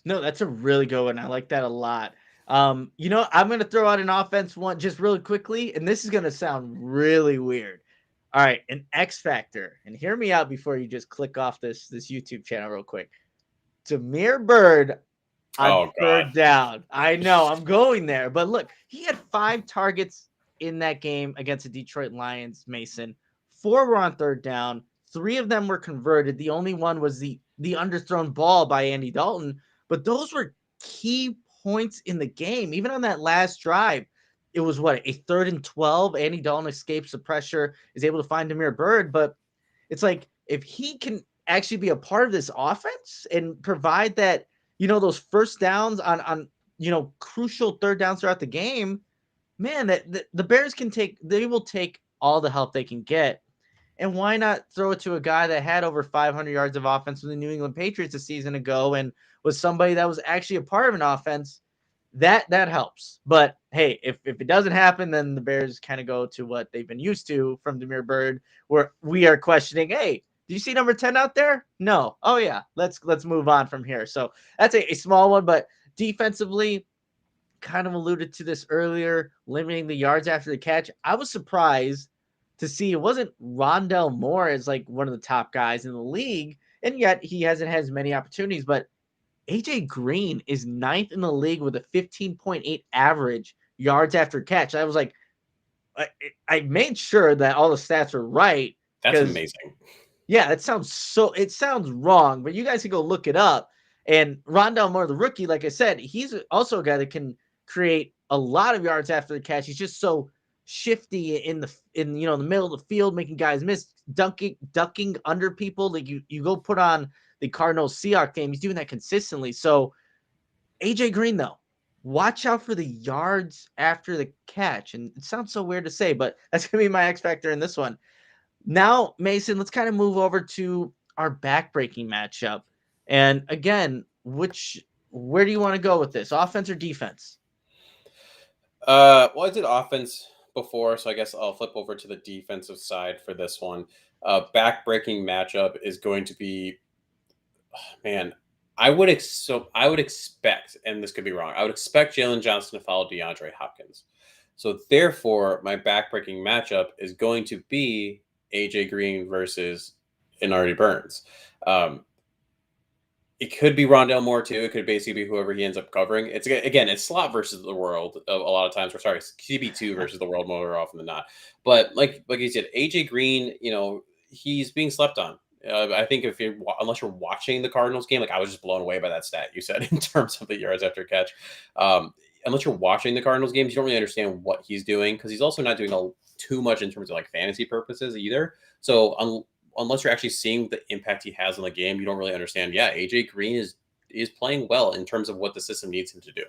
No, that's a really good one. I like that a lot. I'm going to throw out an offense one just really quickly, and this is going to sound really weird. All right, an X factor, and hear me out before you just click off this YouTube channel real quick. Damiere Byrd on third down. I know, I'm going there, but look, he had 5 targets in that game against the Detroit Lions, Mason. 4 were on third down. 3 of them were converted. The only one was the underthrown ball by Andy Dalton, but those were key points in the game. Even on that last drive, it was a 3rd and 12. Andy Dalton escapes the pressure, is able to find Damiere Byrd, but it's like if he can actually be a part of this offense and provide that, those first downs on crucial third downs throughout the game, man, that the Bears they will take all the help they can get. And why not throw it to a guy that had over 500 yards of offense with the New England Patriots a season ago and was somebody that was actually a part of an offense? That helps. But hey, if it doesn't happen, then the Bears kind of go to what they've been used to from Demir Bird, where we are questioning, hey, do you see number 10 out there? No. Oh yeah, let's move on from here. So that's a small one, but defensively, kind of alluded to this earlier, limiting the yards after the catch. I was surprised to see it wasn't Rondell Moore as like one of the top guys in the league, and yet he hasn't had as many opportunities. But AJ Green is ninth in the league with a 15.8 average yards after catch. I was like, I made sure that all the stats are right That's because amazing. yeah, it sounds wrong, but you guys can go look it up. And Rondell Moore, the rookie, like I said, he's also a guy that can create a lot of yards after the catch. He's just so shifty in the middle of the field, making guys miss, ducking under people. Like you go put on the Cardinals Seahawks game, he's doing that consistently. So AJ Green, though, watch out for the yards after the catch. And it sounds so weird to say, but that's gonna be my X factor in this one. Now, Mason, let's kind of move over to our backbreaking matchup. And again, where do you want to go with this? Offense or defense? Well, I did offense before, so I guess I'll flip over to the defensive side for this one. Backbreaking matchup is going to be, man. I would expect, and this could be wrong. I would expect Jalen Johnson to follow DeAndre Hopkins. So therefore, my backbreaking matchup is going to be AJ Green versus Inardi Burns. Um, it could be Rondell Moore too. It could basically be whoever he ends up covering. It's slot versus the world a lot of times. Or sorry, QB2 versus the world more often than not. But like you said, AJ Green, he's being slept on. I think unless you're watching the Cardinals game, like I was just blown away by that stat you said in terms of the yards after catch. Unless you're watching the Cardinals games, you don't really understand what he's doing because he's also not doing too much in terms of like fantasy purposes either. So unless you're actually seeing the impact he has on the game, you don't really understand. Yeah, AJ Green is playing well in terms of what the system needs him to do.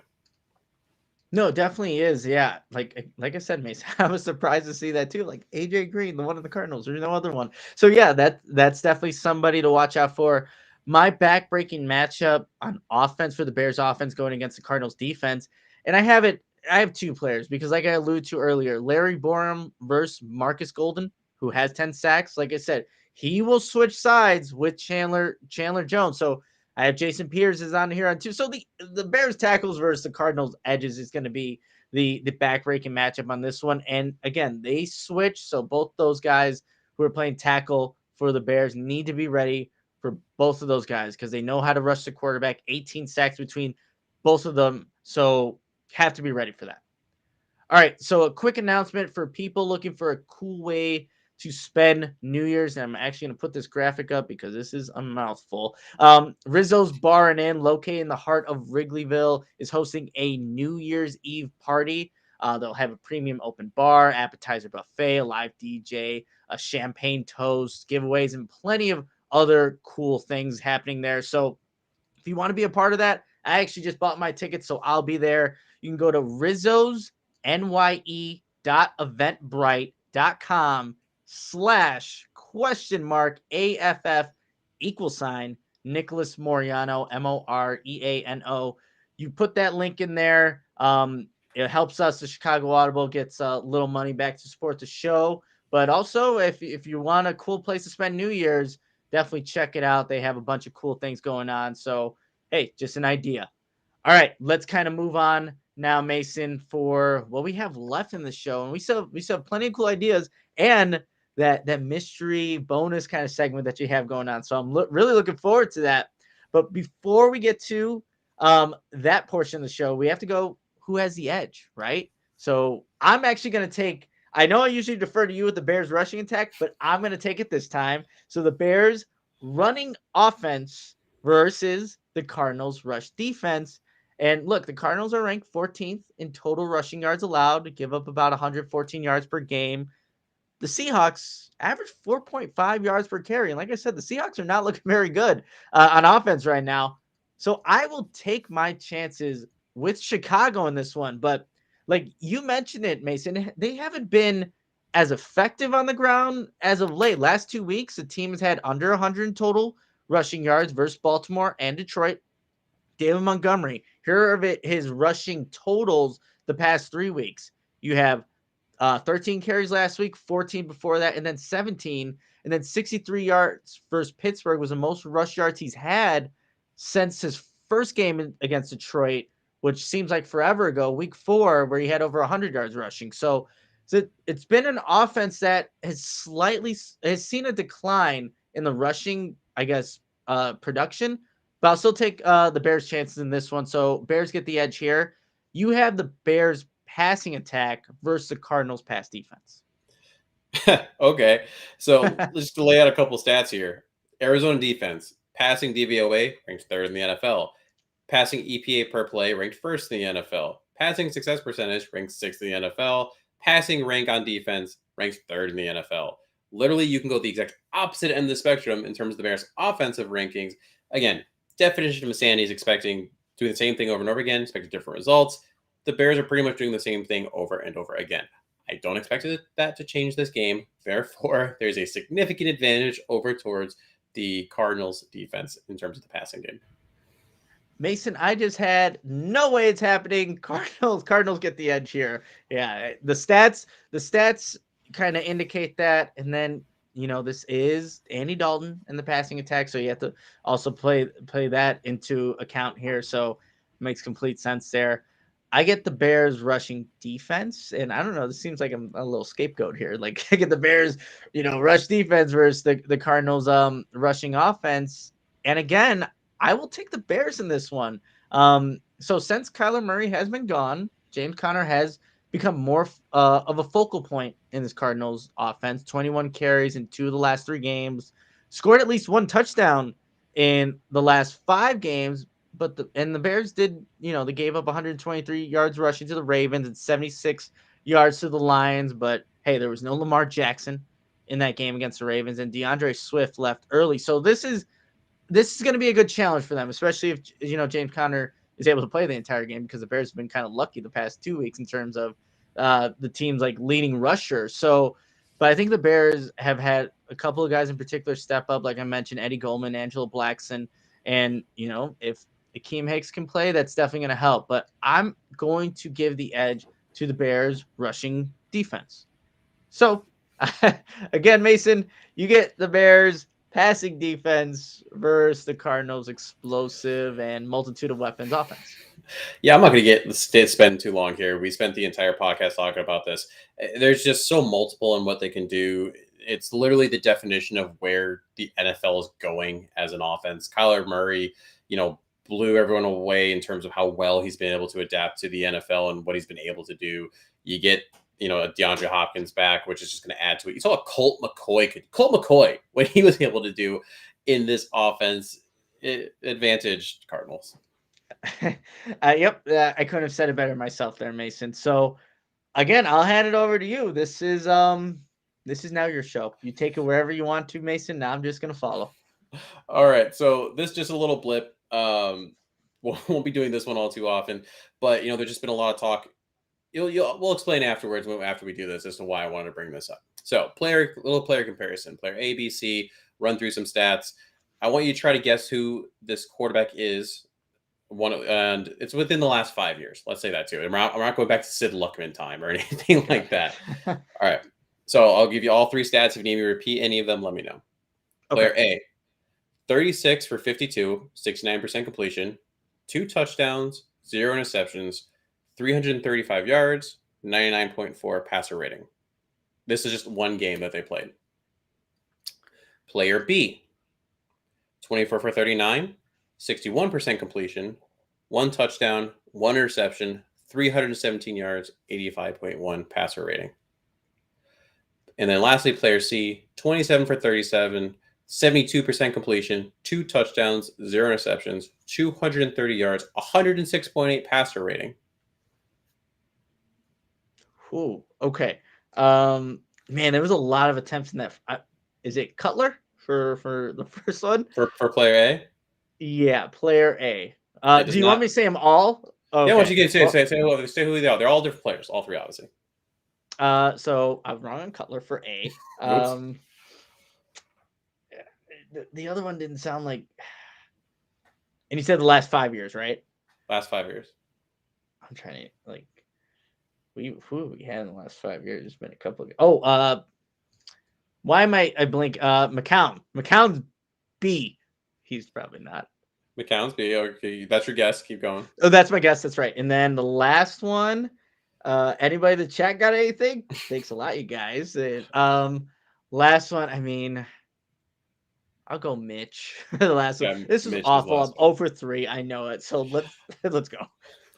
No, it definitely is. Yeah, like I said, Mason, I was surprised to see that too. Like AJ Green, the one of the Cardinals. There's no other one. So yeah, that's definitely somebody to watch out for. My backbreaking matchup on offense for the Bears offense going against the Cardinals defense, and I have two players because, like I alluded to earlier, Larry Borum versus Marcus Golden, who has 10 sacks. Like I said, he will switch sides with Chandler Jones. So I have Jason Peters is on here on two. So the Bears tackles versus the Cardinals edges is going to be the backbreaking matchup on this one. And again, they switch. So both those guys who are playing tackle for the Bears need to be ready for both of those guys because they know how to rush the quarterback. 18 sacks between both of them. So have to be ready for that. All right. So a quick announcement for people looking for a cool way to spend New Year's. And I'm actually going to put this graphic up because this is a mouthful. Rizzo's Bar and Inn, located in the heart of Wrigleyville, is hosting a New Year's Eve party. They'll have a premium open bar, appetizer buffet, a live DJ, a champagne toast, giveaways, and plenty of other cool things happening there. So if you want to be a part of that, I actually just bought my tickets, so I'll be there. You can go to Rizzo's nye.eventbrite.com/?AFF Nicholas Moreano, Moreano. You put that link in there. It helps us. The Chicago Audible gets a little money back to support the show. But also, if you want a cool place to spend New Year's, definitely check it out. They have a bunch of cool things going on. So, hey, just an idea. All right, let's kind of move on now, Mason, for what we have left in the show. And we still have plenty of cool ideas and that mystery bonus kind of segment that you have going on. So I'm really looking forward to that. But before we get to that portion of the show, we have to go who has the edge, right? So I'm actually going to take – I know I usually defer to you with the Bears rushing attack, but I'm going to take it this time. So the Bears running offense versus the Cardinals rush defense. And look, the Cardinals are ranked 14th in total rushing yards allowed to give up about 114 yards per game. the Seahawks average 4.5 yards per carry. And like I said, the Seahawks are not looking very good on offense right now. So I will take my chances with Chicago in this one. But like you mentioned it, Mason, they haven't been as effective on the ground as of late. Last 2 weeks, the team has had under 100 total rushing yards versus Baltimore and Detroit. David Montgomery, here are his rushing totals the past 3 weeks. You have 13 carries last week, 14 before that, and then 17, and then 63 yards versus Pittsburgh was the most rush yards he's had since his first game against Detroit, which seems like forever ago, week 4, where he had over 100 yards rushing. So it's been an offense that has seen a decline in the rushing, I guess, production, but I'll still take the Bears' chances in this one. So Bears get the edge here. You have the Bears passing attack versus the Cardinals pass defense. Okay, so let's just lay out a couple stats here. Arizona defense, passing DVOA ranked 3rd in the NFL. Passing EPA per play ranked 1st in the NFL. Passing success percentage ranked 6th in the NFL. Passing rank on defense ranks 3rd in the NFL. Literally, you can go the exact opposite end of the spectrum in terms of the Bears' offensive rankings. Again, definition of insanity is doing the same thing over and over again, expecting different results. The Bears are pretty much doing the same thing over and over again. I don't expect that to change this game. Therefore, there's a significant advantage over towards the Cardinals defense in terms of the passing game. Mason, I just had no way it's happening. Cardinals get the edge here. Yeah, the stats kind of indicate that. And then, this is Andy Dalton in the passing attack, so you have to also play that into account here. So it makes complete sense there. I get the Bears rushing defense, and I don't know, this seems like I'm a little scapegoat here. Like I get the Bears, rush defense versus the Cardinals rushing offense. And again, I will take the Bears in this one. So since Kyler Murray has been gone, James Conner has become more of a focal point in this Cardinals offense. 21 carries in 2 of the last 3 games, scored at least 1 touchdown in the last 5 games. But the Bears did, they gave up 123 yards rushing to the Ravens and 76 yards to the Lions. But hey, there was no Lamar Jackson in that game against the Ravens, and DeAndre Swift left early. So this is going to be a good challenge for them, especially if James Conner is able to play the entire game, because the Bears have been kind of lucky the past 2 weeks in terms of the team's like leading rusher. So, but I think the Bears have had a couple of guys in particular step up, like I mentioned, Eddie Goldman, Angelo Blackson, and if Akeem Hicks can play, that's definitely going to help. But I'm going to give the edge to the Bears rushing defense. So, again, Mason, you get the Bears passing defense versus the Cardinals explosive and multitude of weapons offense. Yeah, I'm not going to spend too long here. We spent the entire podcast talking about this. There's just so multiple in what they can do. It's literally the definition of where the NFL is going as an offense. Kyler Murray, blew everyone away in terms of how well he's been able to adapt to the NFL and what he's been able to do. You get, a DeAndre Hopkins back, which is just going to add to it. You saw what Colt McCoy, what he was able to do in this offense, advantaged Cardinals. Yep. I couldn't have said it better myself there, Mason. So again, I'll hand it over to you. This is now your show. You take it wherever you want to, Mason. Now I'm just going to follow. All right. So this is just a little blip. Won't be doing this one all too often, but there's just been a lot of talk. We'll explain afterwards after we do this as to why I wanted to bring this up. So little player comparison, player A, B, C, run through some stats. I want you to try to guess who this quarterback is. And it's within the last 5 years. Let's say that too. I'm not going back to Sid Luckman time or anything like that. All right. So I'll give you all 3 stats. If you need me to repeat any of them, let me know. Okay. Player A, 36 for 52, 69% completion, 2 touchdowns, 0 interceptions, 335 yards, 99.4 passer rating. This is just one game that they played. Player B, 24 for 39, 61% completion, 1 touchdown, 1 interception, 317 yards, 85.1 passer rating. And then lastly, player C, 27 for 37, 72% completion, 2 touchdowns, 0 interceptions, 230 yards, 106.8 passer rating. Ooh, okay. Man, there was a lot of attempts in that. Is it Cutler for the first one? For player A? Yeah, player A. It does Do you want not. me to say them all? Yeah, once Okay. you get Well, say who they are. They're all different players, all three, obviously. so I'm wrong on Cutler for A. Oops. The other one didn't sound like. And you said the last 5 years, right? Last 5 years. I'm trying to like. Who have we had in the last 5 years? There's been a couple. Why am I blink? McCown. McCown's B. He's probably not. McCown's B. Okay, that's your guess. Keep going. Oh, that's my guess. That's right. And then the last one. Anybody in the chat got anything? Thanks a lot, you guys. And, last one. I mean, I'll go Mitch. The last Yeah, one. This is Mitch was the awful. I'm last one. 0 for 3. I know it. So let's go.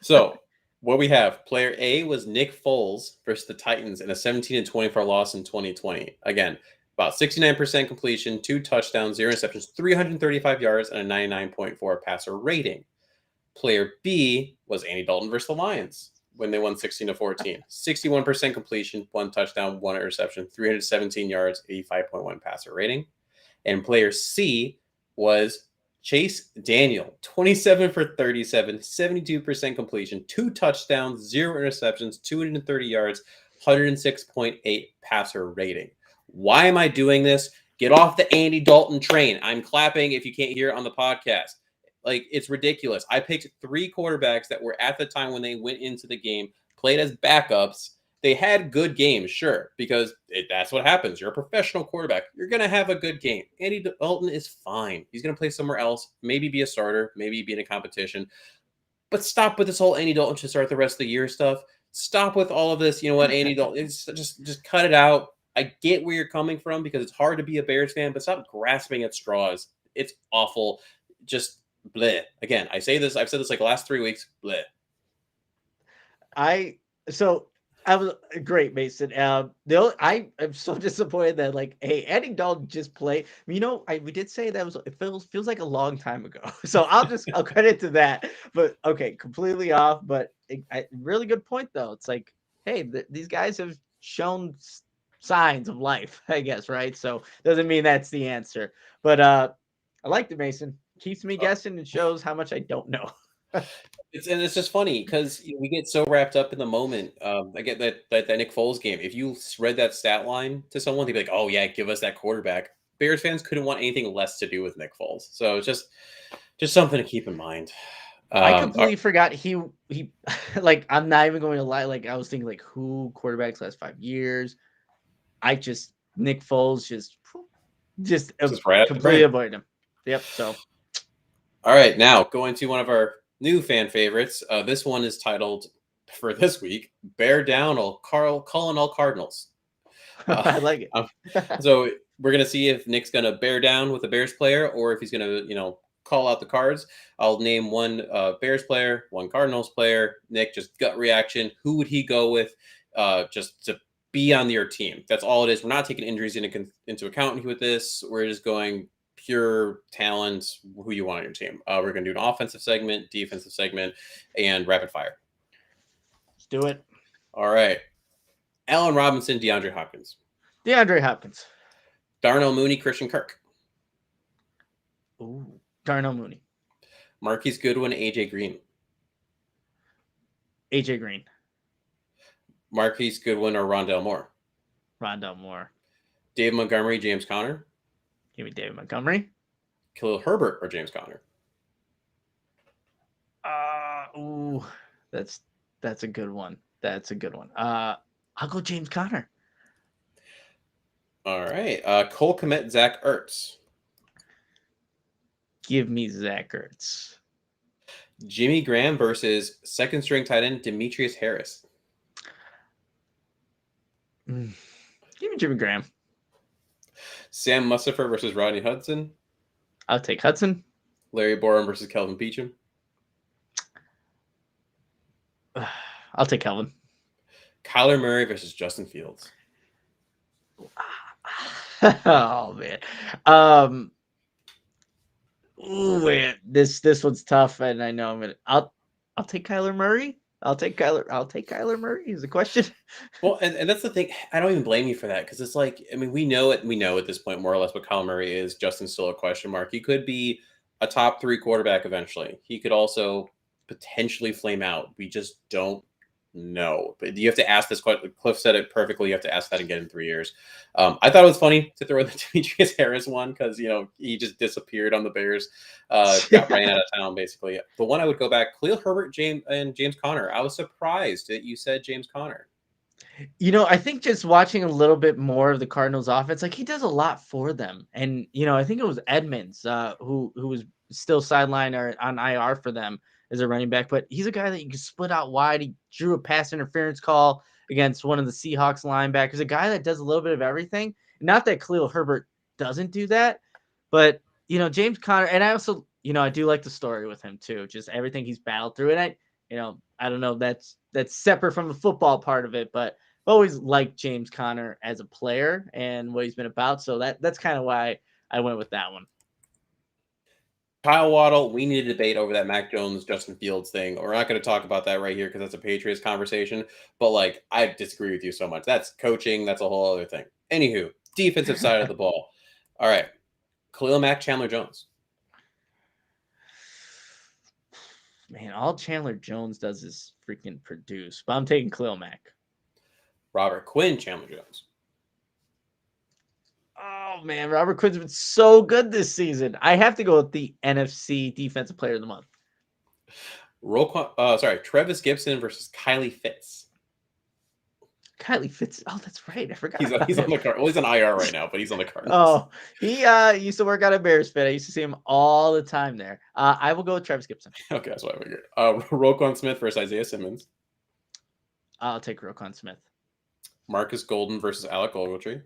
So what we have, player A was Nick Foles versus the Titans in a 17-24 loss in 2020. Again, about 69% completion, 2 touchdowns, 0 interceptions, 335 yards, and a 99.4 passer rating. Player B was Andy Dalton versus the Lions when they won 16-14. 61% completion, 1 touchdown, 1 interception, 317 yards, 85.1 passer rating. And player C was Chase Daniel, 27 for 37, 72% completion, 2 touchdowns, 0 interceptions, 230 yards, 106.8 passer rating. Why am I doing this? Get off the Andy Dalton train. I'm clapping if you can't hear it on the podcast. Like, it's ridiculous. I picked 3 quarterbacks that were at the time when they went into the game, played as backups. They had good games, sure, because that's what happens. You're a professional quarterback. You're going to have a good game. Andy Dalton is fine. He's going to play somewhere else, maybe be a starter, maybe be in a competition. But stop with this whole Andy Dalton should start the rest of the year stuff. Stop with all of this. You know what, Andy Dalton, it's just cut it out. I get where you're coming from because it's hard to be a Bears fan, but stop grasping at straws. It's awful. Just bleh. Again, I've said this like the last 3 weeks. Bleh. I was great, Mason. I'm so disappointed that like, hey, Andy Dalton just played. We did say that it feels like a long time ago. So I'll credit to that. But okay, completely off. But really good point though. It's like, hey, these guys have shown signs of life, I guess, right? So doesn't mean that's the answer. But I liked it, Mason. Keeps me guessing and shows how much I don't know. It's just funny because we get so wrapped up in the moment. I get that Nick Foles game. If you read that stat line to someone, they'd be like, "Oh yeah, give us that quarterback." Bears fans couldn't want anything less to do with Nick Foles. So it's just something to keep in mind. I completely forgot he like, I'm not even going to lie. Like, I was thinking like, who quarterbacks last 5 years. Nick Foles just right at the completely brain. avoided him. Yep. So All right, now going to one of our new fan favorites. This one is titled for this week, "Bear Down all calling all Cardinals." I like it. So we're gonna see if Nick's gonna bear down with a Bears player or if he's gonna, call out the cards. I'll name one Bears player, one Cardinals player. Nick, just gut reaction. Who would he go with? Just to be on your team. That's all it is. We're not taking injuries into account with this. We're just going pure talent. Who you want on your team? We're gonna do an offensive segment, defensive segment, and rapid fire. Let's do it. All right. Allen Robinson, DeAndre Hopkins. DeAndre Hopkins. Darnell Mooney, Christian Kirk. Ooh, Darnell Mooney. Marquise Goodwin, AJ Green. AJ Green. Marquise Goodwin or Rondell Moore. Rondell Moore. David Montgomery, James Conner. Give me David Montgomery. Khalil Herbert or James Conner. That's a good one. That's a good one. I'll go James Conner. All right. Cole Kmet, Zach Ertz. Give me Zach Ertz. Jimmy Graham versus second string tight end Demetrius Harris. Give me Jimmy Graham. Sam Mustipher versus Rodney Hudson. I'll take Hudson. Larry Borum versus Kelvin Beachum. I'll take Kelvin. Kyler Murray versus Justin Fields. Oh man. Ooh, man. This one's tough, and I know I'll take Kyler Murray. I'll take Kyler Murray is the question. Well, and that's the thing. I don't even blame you for that because it's like, I mean, we know it. We know at this point more or less what Kyler Murray is. Justin's still a question mark. He could be a top 3 quarterback eventually. He could also potentially flame out. We just don't know. But you have to ask this question. Cliff said it perfectly. You have to ask that again in 3 years. I thought it was funny to throw the Demetrius Harris one because he just disappeared on the Bears. Got ran out of town basically. The one I would go back: Khalil Herbert, James Conner. I was surprised that you said James Conner. I think just watching a little bit more of the Cardinals offense, like he does a lot for them. And, I think it was Edmonds who was still sidelined or on IR for them as a running back, but he's a guy that you can split out wide. He drew a pass interference call against one of the Seahawks linebackers, a guy that does a little bit of everything. Not that Khalil Herbert doesn't do that, but, James Conner, and I also, I do like the story with him too, just everything he's battled through. And I don't know, that's separate from the football part of it, but I've always liked James Conner as a player and what he's been about. So that's kind of why I went with that one. Kyle Waddle, we need a debate over that Mac Jones, Justin Fields thing. We're not going to talk about that right here because that's a Patriots conversation. But I disagree with you so much. That's coaching. That's a whole other thing. Anywho, defensive side of the ball. All right. Khalil Mack, Chandler Jones. Man, all Chandler Jones does is freaking produce. But I'm taking Khalil Mack. Robert Quinn, Chandler Jones. Oh, man, Robert Quinn's been so good this season. I have to go with the NFC Defensive Player of the Month. Travis Gibson versus Kylie Fitz. Kylie Fitz. Oh, that's right. I forgot. He's on the card. Well, he's on IR right now, but he's on the Cardinals. Oh, he used to work out at Bears Fit. I used to see him all the time there. I will go with Travis Gibson. Okay, that's what I figured. Roquan Smith versus Isaiah Simmons. I'll take Roquan Smith. Marcus Golden versus Alec Ogletree.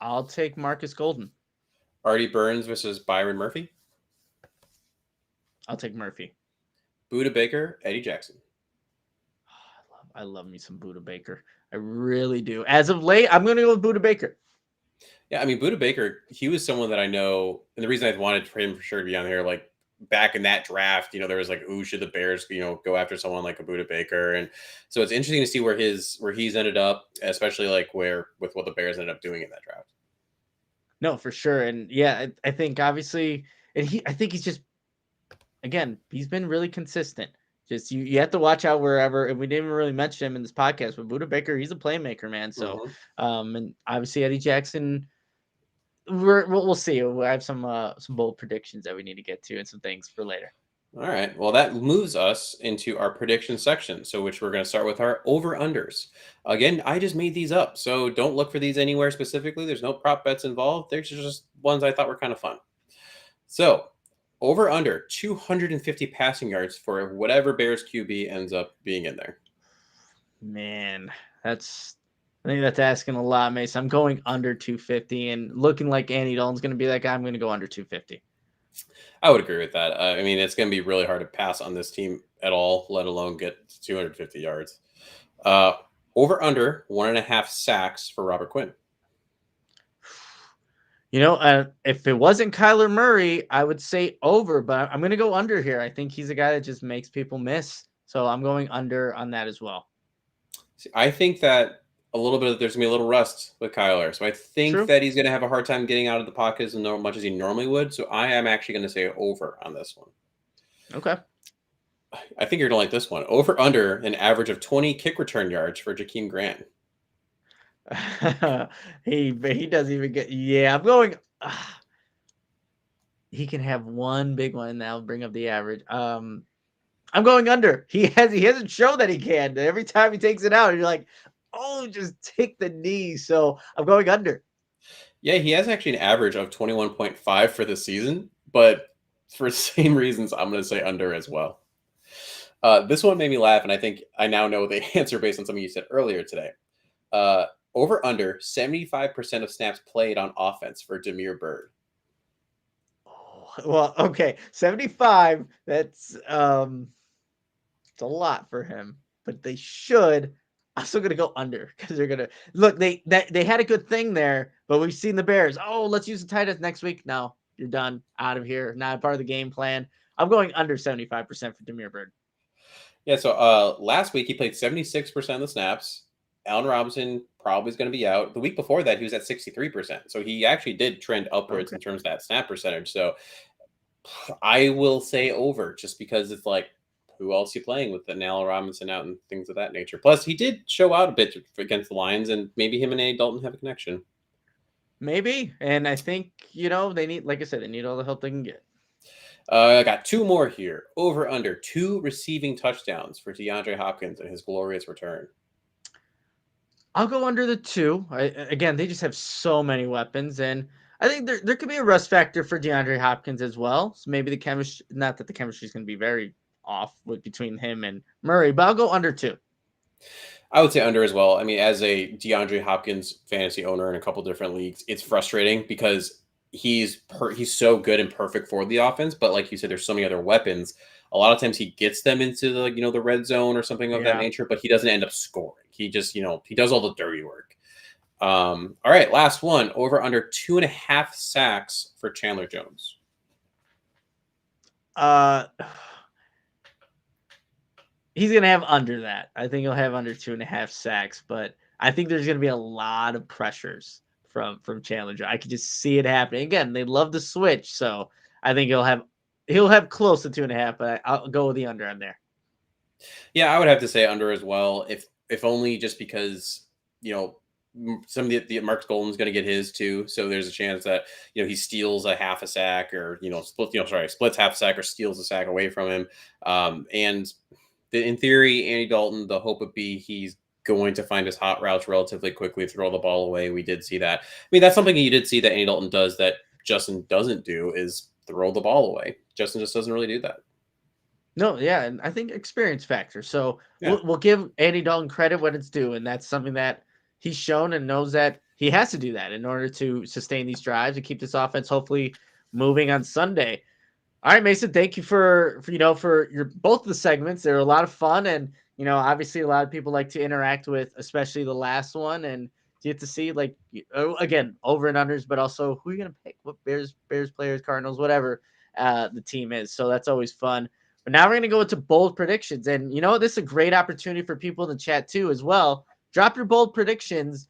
I'll take Marcus Golden. Artie Burns versus Byron Murphy. I'll take Murphy. Budda Baker, Eddie Jackson. I love me some Budda Baker. I really do. As of late, I'm going to go with Budda Baker. Yeah, I mean, Budda Baker, he was someone that I know, and the reason I wanted for him for sure to be on here, back in that draft, there was should the Bears, go after someone like a Budda Baker, and so it's interesting to see where he's ended up, especially with what the Bears ended up doing in that draft. No, for sure, and yeah, I think obviously, and I think he's just, again, he's been really consistent. Just you have to watch out wherever, and we didn't really mention him in this podcast, but Budda Baker, he's a playmaker, man. So, and obviously Eddie Jackson. We'll see. I have some bold predictions that we need to get to and some things for later. All right. Well, that moves us into our prediction section. So which we're going to start with our over-unders. Again, I just made these up. So don't look for these anywhere specifically. There's no prop bets involved. They're just ones I thought were kind of fun. So over-under 250 passing yards for whatever Bears QB ends up being in there. Man, I think that's asking a lot, Mason. I'm going under 250 and looking like Andy Dalton's going to be that guy. I'm going to go under 250. I would agree with that. I mean, it's going to be really hard to pass on this team at all, let alone get 250 yards. Over under 1.5 sacks for Robert Quinn. If it wasn't Kyler Murray, I would say over, but I'm going to go under here. I think he's a guy that just makes people miss. So I'm going under on that as well. See, I think that there's going to be a little rust with Kyler. So I think that he's going to have a hard time getting out of the pocket as much as he normally would. So I am actually going to say over on this one. Okay. I think you're going to like this one. Over under an average of 20 kick return yards for Jakeem Grant. he doesn't even get. Yeah, I'm going. He can have one big one and that'll bring up the average. I'm going under. He hasn't shown that he can. Every time he takes it out, you're like, oh, just take the knee. So I'm going under. Yeah, he has actually an average of 21.5 for the season, but for the same reasons, I'm going to say under as well. This one made me laugh, and I think I now know the answer based on something you said earlier today. Over under 75% of snaps played on offense for Demir Bird. Oh, well, okay, 75. That's it's a lot for him, but they should. I'm still gonna go under because they're gonna look. They had a good thing there, but we've seen the Bears. Oh, let's use the tight ends next week. No, you're done, out of here. Not part of the game plan. I'm going under 75% for Demir Bird. Yeah, so last week he played 76% of the snaps. Allen Robinson probably is going to be out. The week before that, he was at 63%. So he actually did trend upwards Okay. in terms of that snap percentage. So I will say over just because it's like, who else you playing with Allen Robinson out and things of that nature. Plus, he did show out a bit against the Lions, and maybe him and A. Dalton have a connection. Maybe. And I think, they need, like I said, they need all the help they can get. I got two more here. Over under 2 receiving touchdowns for DeAndre Hopkins and his glorious return. I'll go under the 2. Again, they just have so many weapons, and I think there could be a rust factor for DeAndre Hopkins as well. So maybe the chemistry, not that the chemistry is going to be very off between him and Murray, but I'll go under 2. I would say under as well. I mean, as a DeAndre Hopkins fantasy owner in a couple different leagues, it's frustrating because he's so good and perfect for the offense, but like you said, there's so many other weapons. A lot of times he gets them into the red zone or something of that Yeah. nature, but he doesn't end up scoring. He just he does all the dirty work. All right, last one. Over under 2.5 sacks for Chandler Jones. He's going to have under that. I think he'll have under 2.5 sacks, but I think there's going to be a lot of pressures from Chandler Jones. I can just see it happening. Again, they love the switch, so I think he'll have close to 2.5, but I'll go with the under on there. Yeah, I would have to say under as well. If only just because some of the Marcus Golden's going to get his too, so there's a chance that he steals a half a sack or splits half a sack or steals a sack away from him. And in theory, Andy Dalton, the hope would be he's going to find his hot routes relatively quickly, throw the ball away. We did see that. I mean, that's something you did see that Andy Dalton does that Justin doesn't do is throw the ball away. Justin just doesn't really do that. No, yeah, and I think experience factor. So Yeah. we'll give Andy Dalton credit when it's due, and that's something that he's shown and knows that he has to do that in order to sustain these drives and keep this offense hopefully moving on Sunday. All right, Mason, thank you for your both the segments. They're a lot of fun, and obviously a lot of people like to interact with, especially the last one, and you get to see again over and unders, but also who you're gonna pick, what Bears players, Cardinals, whatever the team is. So that's always fun. But now we're gonna go into bold predictions, and this is a great opportunity for people in the chat too as well. Drop your bold predictions,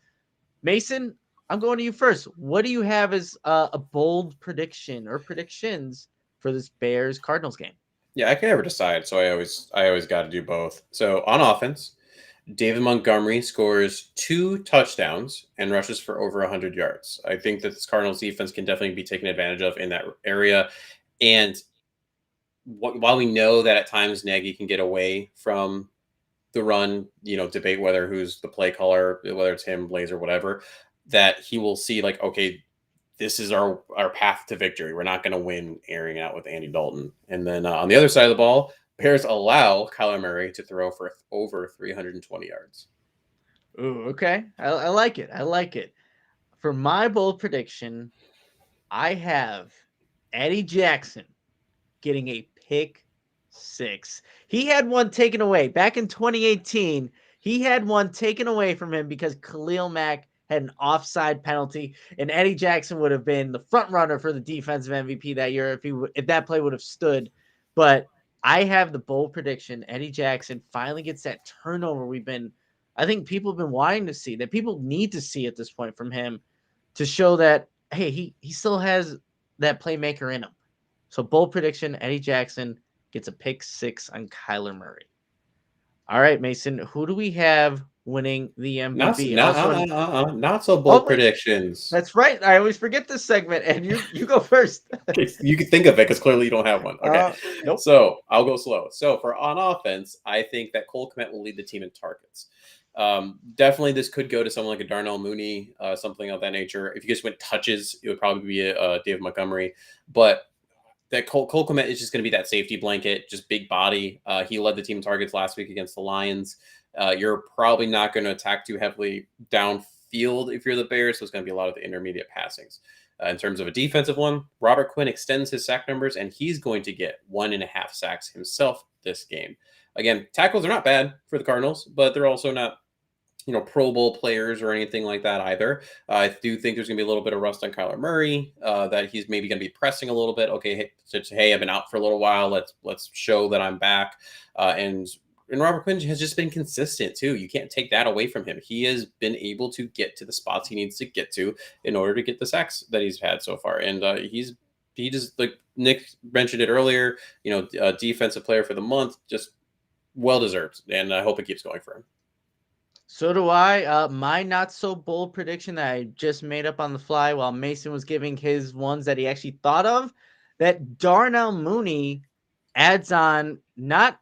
Mason. I'm going to you first. What do you have as a bold prediction or predictions for this Bears Cardinals game? Yeah, I can never decide, so I always got to do both. So on offense, David Montgomery scores 2 touchdowns and rushes for over 100 yards. I think that this Cardinals defense can definitely be taken advantage of in that area. And while we know that at times Nagy can get away from the run, debate whether who's the play caller, whether it's him, Blaze, or whatever, that he will see okay, this is our path to victory. We're not going to win airing out with Andy Dalton. And then on the other side of the ball, Bears allow Kyler Murray to throw for over 320 yards. Ooh, okay. I like it. I like it. For my bold prediction, I have Eddie Jackson getting a pick 6. He had one taken away back in 2018. He had one taken away from him because Khalil Mack had an offside penalty, and Eddie Jackson would have been the front runner for the defensive MVP that year if that play would have stood. But I have the bold prediction: Eddie Jackson finally gets that turnover I think people have been wanting to see, that people need to see at this point from him to show that, hey, he still has that playmaker in him. So bold prediction: Eddie Jackson gets a pick 6 on Kyler Murray. All right, Mason, who do we have winning the MVP? Not so bold predictions. That's right. I always forget this segment, and you go first. You can think of it because clearly you don't have one. Okay, nope. So I'll go slow. So for on offense, I think that Cole Kmet will lead the team in targets. Definitely, this could go to someone like a Darnell Mooney, something of that nature. If you just went touches, it would probably be a David Montgomery, but that Cole Kmet is just going to be that safety blanket, just big body. He led the team in targets last week against the Lions. You're probably not going to attack too heavily downfield if you're the Bears, so it's going to be a lot of the intermediate passings. In terms of a defensive one, Robert Quinn extends his sack numbers, and he's going to get 1.5 sacks himself this game. Again, tackles are not bad for the Cardinals, but they're also not Pro Bowl players or anything like that either. I do think there's going to be a little bit of rust on Kyler Murray, that he's maybe going to be pressing a little bit. Okay, hey, I've been out for a little while. Let's show that I'm back. And Robert Quinn has just been consistent too. You can't take that away from him. He has been able to get to the spots he needs to get to in order to get the sacks that he's had so far. And he just, like Nick mentioned it earlier, defensive player for the month, just well deserved. And I hope it keeps going for him. So do I. My not so bold prediction that I just made up on the fly while Mason was giving his ones that he actually thought of, that Darnell Mooney adds on, not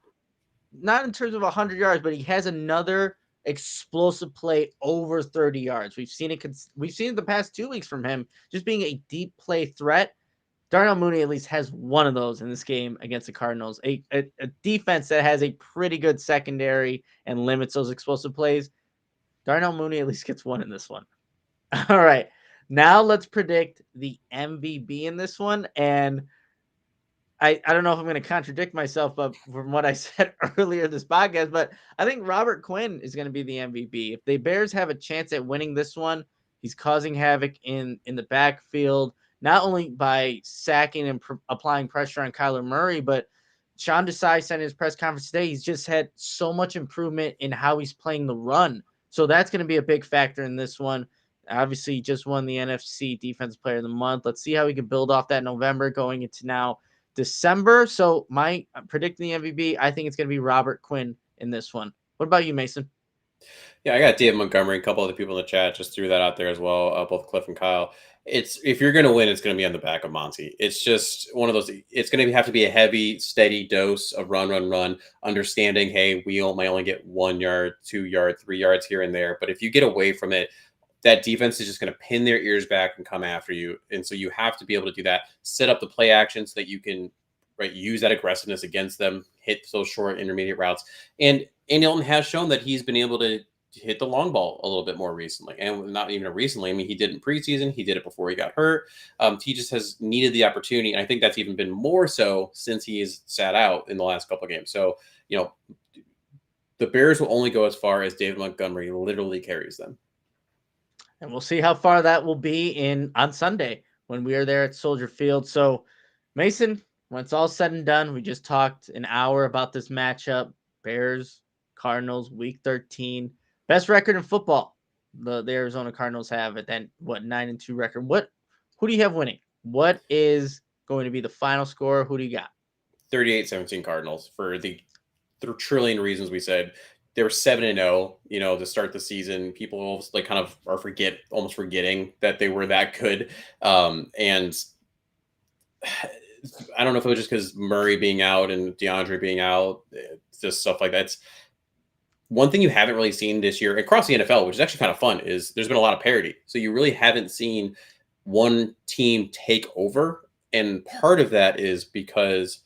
in terms of 100 yards, but he has another explosive play over 30 yards. We've seen it the past 2 weeks from him, just being a deep play threat. Darnell Mooney at least has one of those in this game against the Cardinals. A defense that has a pretty good secondary and limits those explosive plays. Darnell Mooney at least gets one in this one. All right. Now let's predict the MVP in this one. And I don't know if I'm going to contradict myself, but from what I said earlier this podcast, but I think Robert Quinn is going to be the MVP. If the Bears have a chance at winning this one, he's causing havoc in the backfield, not only by sacking and applying pressure on Kyler Murray, but Sean Desai said in his press conference today, he's just had so much improvement in how he's playing the run. So that's going to be a big factor in this one. Obviously, he just won the NFC Defensive Player of the Month. Let's see how we can build off that November going into now December. So I'm predicting the MVP, I think it's going to be Robert Quinn in this one. What about you, Mason? Yeah, I got David Montgomery. A couple other people in the chat just threw that out there as well. Both Cliff and Kyle. If you're going to win, it's going to be on the back of Monty. It's just one of those. It's going to have to be a heavy, steady dose of run. Understanding, hey, we might only get 1 yard, 2 yard, 3 yards here and there. But if you get away from it, that defense is just going to pin their ears back and come after you. And so you have to be able to do that. Set up the play action so that you can use that aggressiveness against them. Hit those short, intermediate routes. And Hilton has shown that he's been able to hit the long ball a little bit more recently, and not even recently. I mean, he did in preseason. He did it before he got hurt. He just has needed the opportunity, and I think that's even been more so since he has sat out in the last couple of games. So, the Bears will only go as far as David Montgomery literally carries them. And we'll see how far that will be on Sunday when we are there at Soldier Field. So, Mason, when it's all said and done, we just talked an hour about this matchup. Bears, Cardinals, Week 13. Best record in football the Arizona Cardinals have at that 9-2 record. Who do you have winning? What is going to be the final score? Who do you got? 38-17 Cardinals for the trillion reasons we said. They were 7-0, to start the season. People almost kind of are almost forgetting that they were that good. And I don't know if it was just because Murray being out and DeAndre being out, just stuff like that. It's one thing you haven't really seen this year across the NFL, which is actually kind of fun, is there's been a lot of parity. So you really haven't seen one team take over. And part of that is because,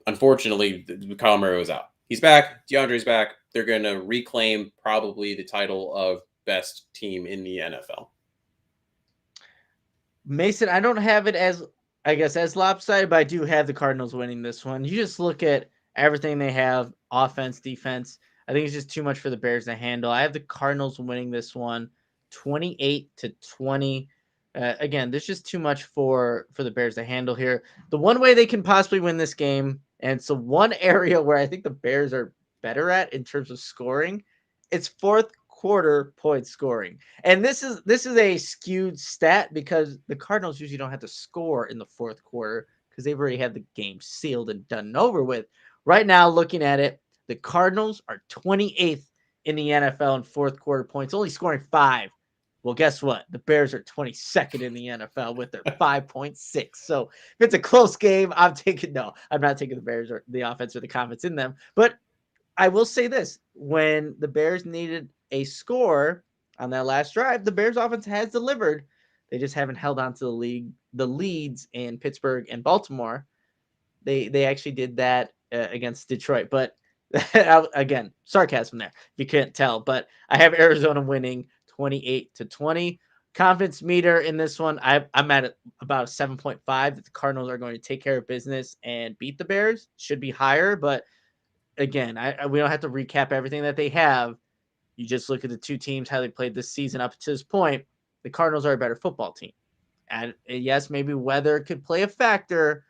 unfortunately, Kyle Murray was out. He's back. DeAndre's back. They're going to reclaim probably the title of best team in the NFL. Mason, I don't have it as lopsided, but I do have the Cardinals winning this one. You just look at everything they have, offense, defense. I think it's just too much for the Bears to handle. I have the Cardinals winning this one 28-20. Again, there's just too much for the Bears to handle here. The one way they can possibly win this game, and so one area where I think the Bears are better at in terms of scoring, it's fourth quarter point scoring. And this is a skewed stat because the Cardinals usually don't have to score in the fourth quarter because they've already had the game sealed and done and over with. Right now, looking at it, the Cardinals are 28th in the NFL in fourth quarter points, only scoring 5. Well, guess what? The Bears are 22nd in the NFL with their 5.6. So if it's a close game, I'm not taking the Bears or the offense or the confidence in them. But I will say this. When the Bears needed a score on that last drive, the Bears offense has delivered. They just haven't held on to the leads in Pittsburgh and Baltimore. They actually did that against Detroit. But again, sarcasm there, if you can't tell. But I have Arizona winning 28-20. Confidence meter in this one, I'm at about a 7.5 that the Cardinals are going to take care of business and beat the Bears. Should be higher, but again, we don't have to recap everything that they have. You just look at the two teams, how they played this season up to this point. The Cardinals are a better football team. And yes, maybe weather could play a factor,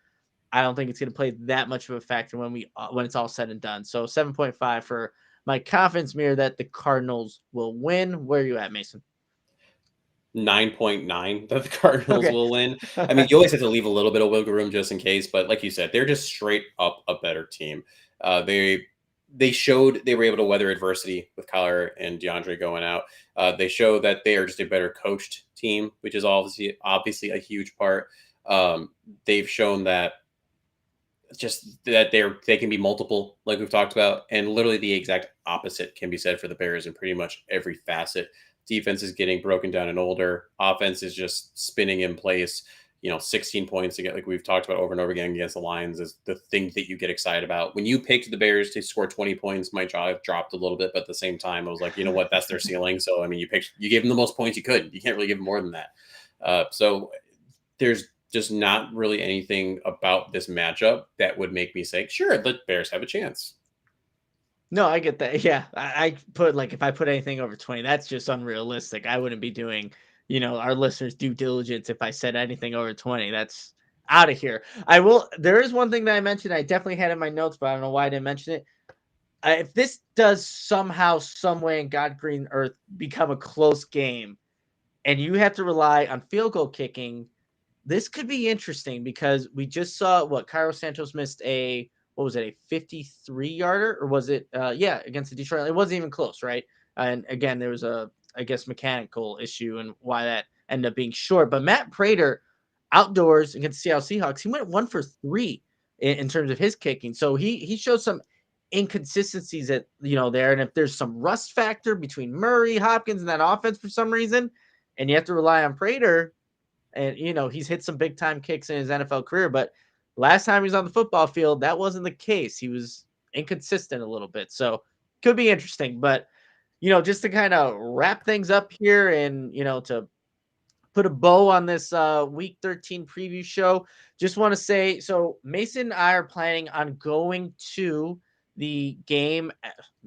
I don't think it's going to play that much of a factor when it's all said and done. So 7.5 for my confidence mirror that the Cardinals will win. Where are you at, Mason? 9.9 that the Cardinals Okay. will win. I mean, you always have to leave a little bit of wiggle room just in case, but like you said, they're just straight up a better team. They showed they were able to weather adversity with Kyler and DeAndre going out. They show that they are just a better coached team, which is obviously a huge part. They've shown that just that they can be multiple, like we've talked about, and literally the exact opposite can be said for the Bears in pretty much every facet. Defense is getting broken down and older. Offense is just spinning in place. 16 points again, like we've talked about over and over again against the Lions, is the thing that you get excited about. When you picked the Bears to score 20 points, my jaw dropped a little bit, but at the same time, I was like, you know what, that's their ceiling. So I mean, you gave them the most points you could. You can't really give them more than that. So there's just not really anything about this matchup that would make me say, sure, the Bears have a chance. No, I get that. Yeah, I put like if I put anything over 20, that's just unrealistic. I wouldn't be doing, our listeners' due diligence if I said anything over 20. That's out of here. I will. There is one thing that I mentioned. I definitely had in my notes, but I don't know why I didn't mention it. If this does somehow, some way in God green earth become a close game, and you have to rely on field goal kicking, this could be interesting because we just saw what Cairo Santos missed what was it, a 53 yarder, or was it against the Detroit? It wasn't even close, right? And again, there was I guess mechanical issue and why that ended up being short. But Matt Prater outdoors against the Seattle Seahawks, he went 1 for 3 in terms of his kicking. So he showed some inconsistencies there. And if there's some rust factor between Murray, Hopkins, and that offense for some reason, and you have to rely on Prater, and he's hit some big time kicks in his NFL career, but last time he was on the football field, that wasn't the case. He was inconsistent a little bit. So could be interesting. But just to kind of wrap things up here and to put a bow on this week 13 preview show, just want to say, so Mason and I are planning on going to the game,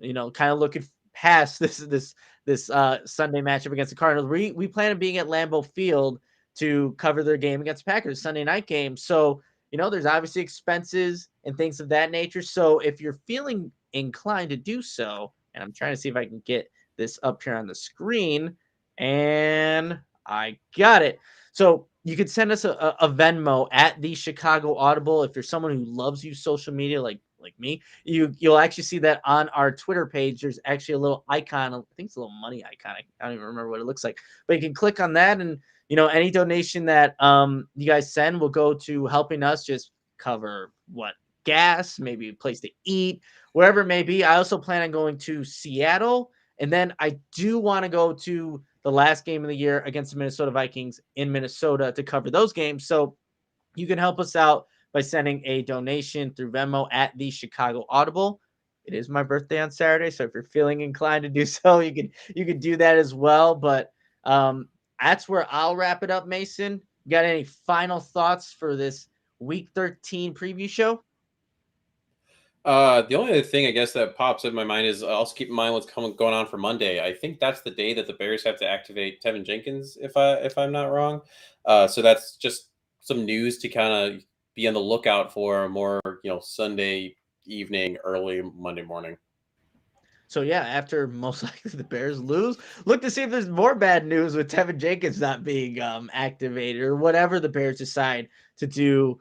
kind of looking past this Sunday matchup against the Cardinals. We plan on being at Lambeau Field to cover their game against the Packers, Sunday night game. So there's obviously expenses and things of that nature. So if you're feeling inclined to do so, and I'm trying to see if I can get this up here on the screen, and I got it. So you could send us a Venmo at the Chicago Audible. If you're someone who loves use social media like me, you'll actually see that on our Twitter page. There's actually a little icon. I think it's a little money icon. I don't even remember what it looks like, but you can click on that, and any donation that you guys send will go to helping us just cover gas, maybe a place to eat, wherever it may be. I also plan on going to Seattle, and then I do want to go to the last game of the year against the Minnesota Vikings in Minnesota to cover those games. So you can help us out by sending a donation through Venmo at the Chicago Audible. It is my birthday on Saturday, so if you're feeling inclined to do so, you could do that as well. But that's where I'll wrap it up, Mason. You got any final thoughts for this Week 13 preview show? The only other thing I guess that pops in my mind is also keep in mind what's going on for Monday. I think that's the day that the Bears have to activate Tevin Jenkins, if I'm not wrong. So that's just some news to kind of be on the lookout for more, Sunday evening, early Monday morning. So yeah, after most likely the Bears lose, look to see if there's more bad news with Tevin Jenkins not being activated or whatever the Bears decide to do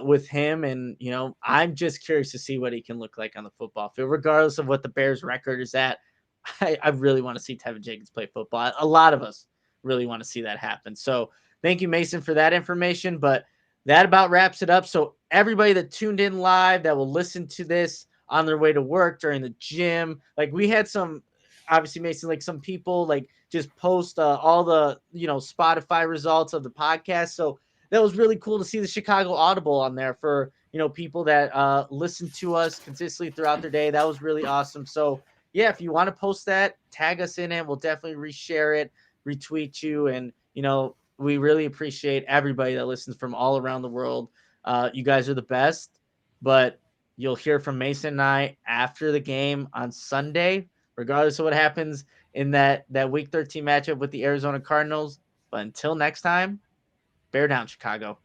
with him. And I'm just curious to see what he can look like on the football field, regardless of what the Bears record is at. I really want to see Tevin Jenkins play football. A lot of us really want to see that happen. So thank you, Mason, for that information. But that about wraps it up. So everybody that tuned in live, that will listen to this on their way to work, during the gym, like we had some, obviously, Mason, like some people like just post all the Spotify results of the podcast. So that was really cool to see the Chicago Audible on there for people that listen to us consistently throughout their day. That was really awesome. So yeah, if you want to post that, tag us in it. We'll definitely reshare it, retweet you, and we really appreciate everybody that listens from all around the world. You guys are the best. But you'll hear from Mason and I after the game on Sunday, regardless of what happens in that Week 13 matchup with the Arizona Cardinals. But until next time, bear down, Chicago.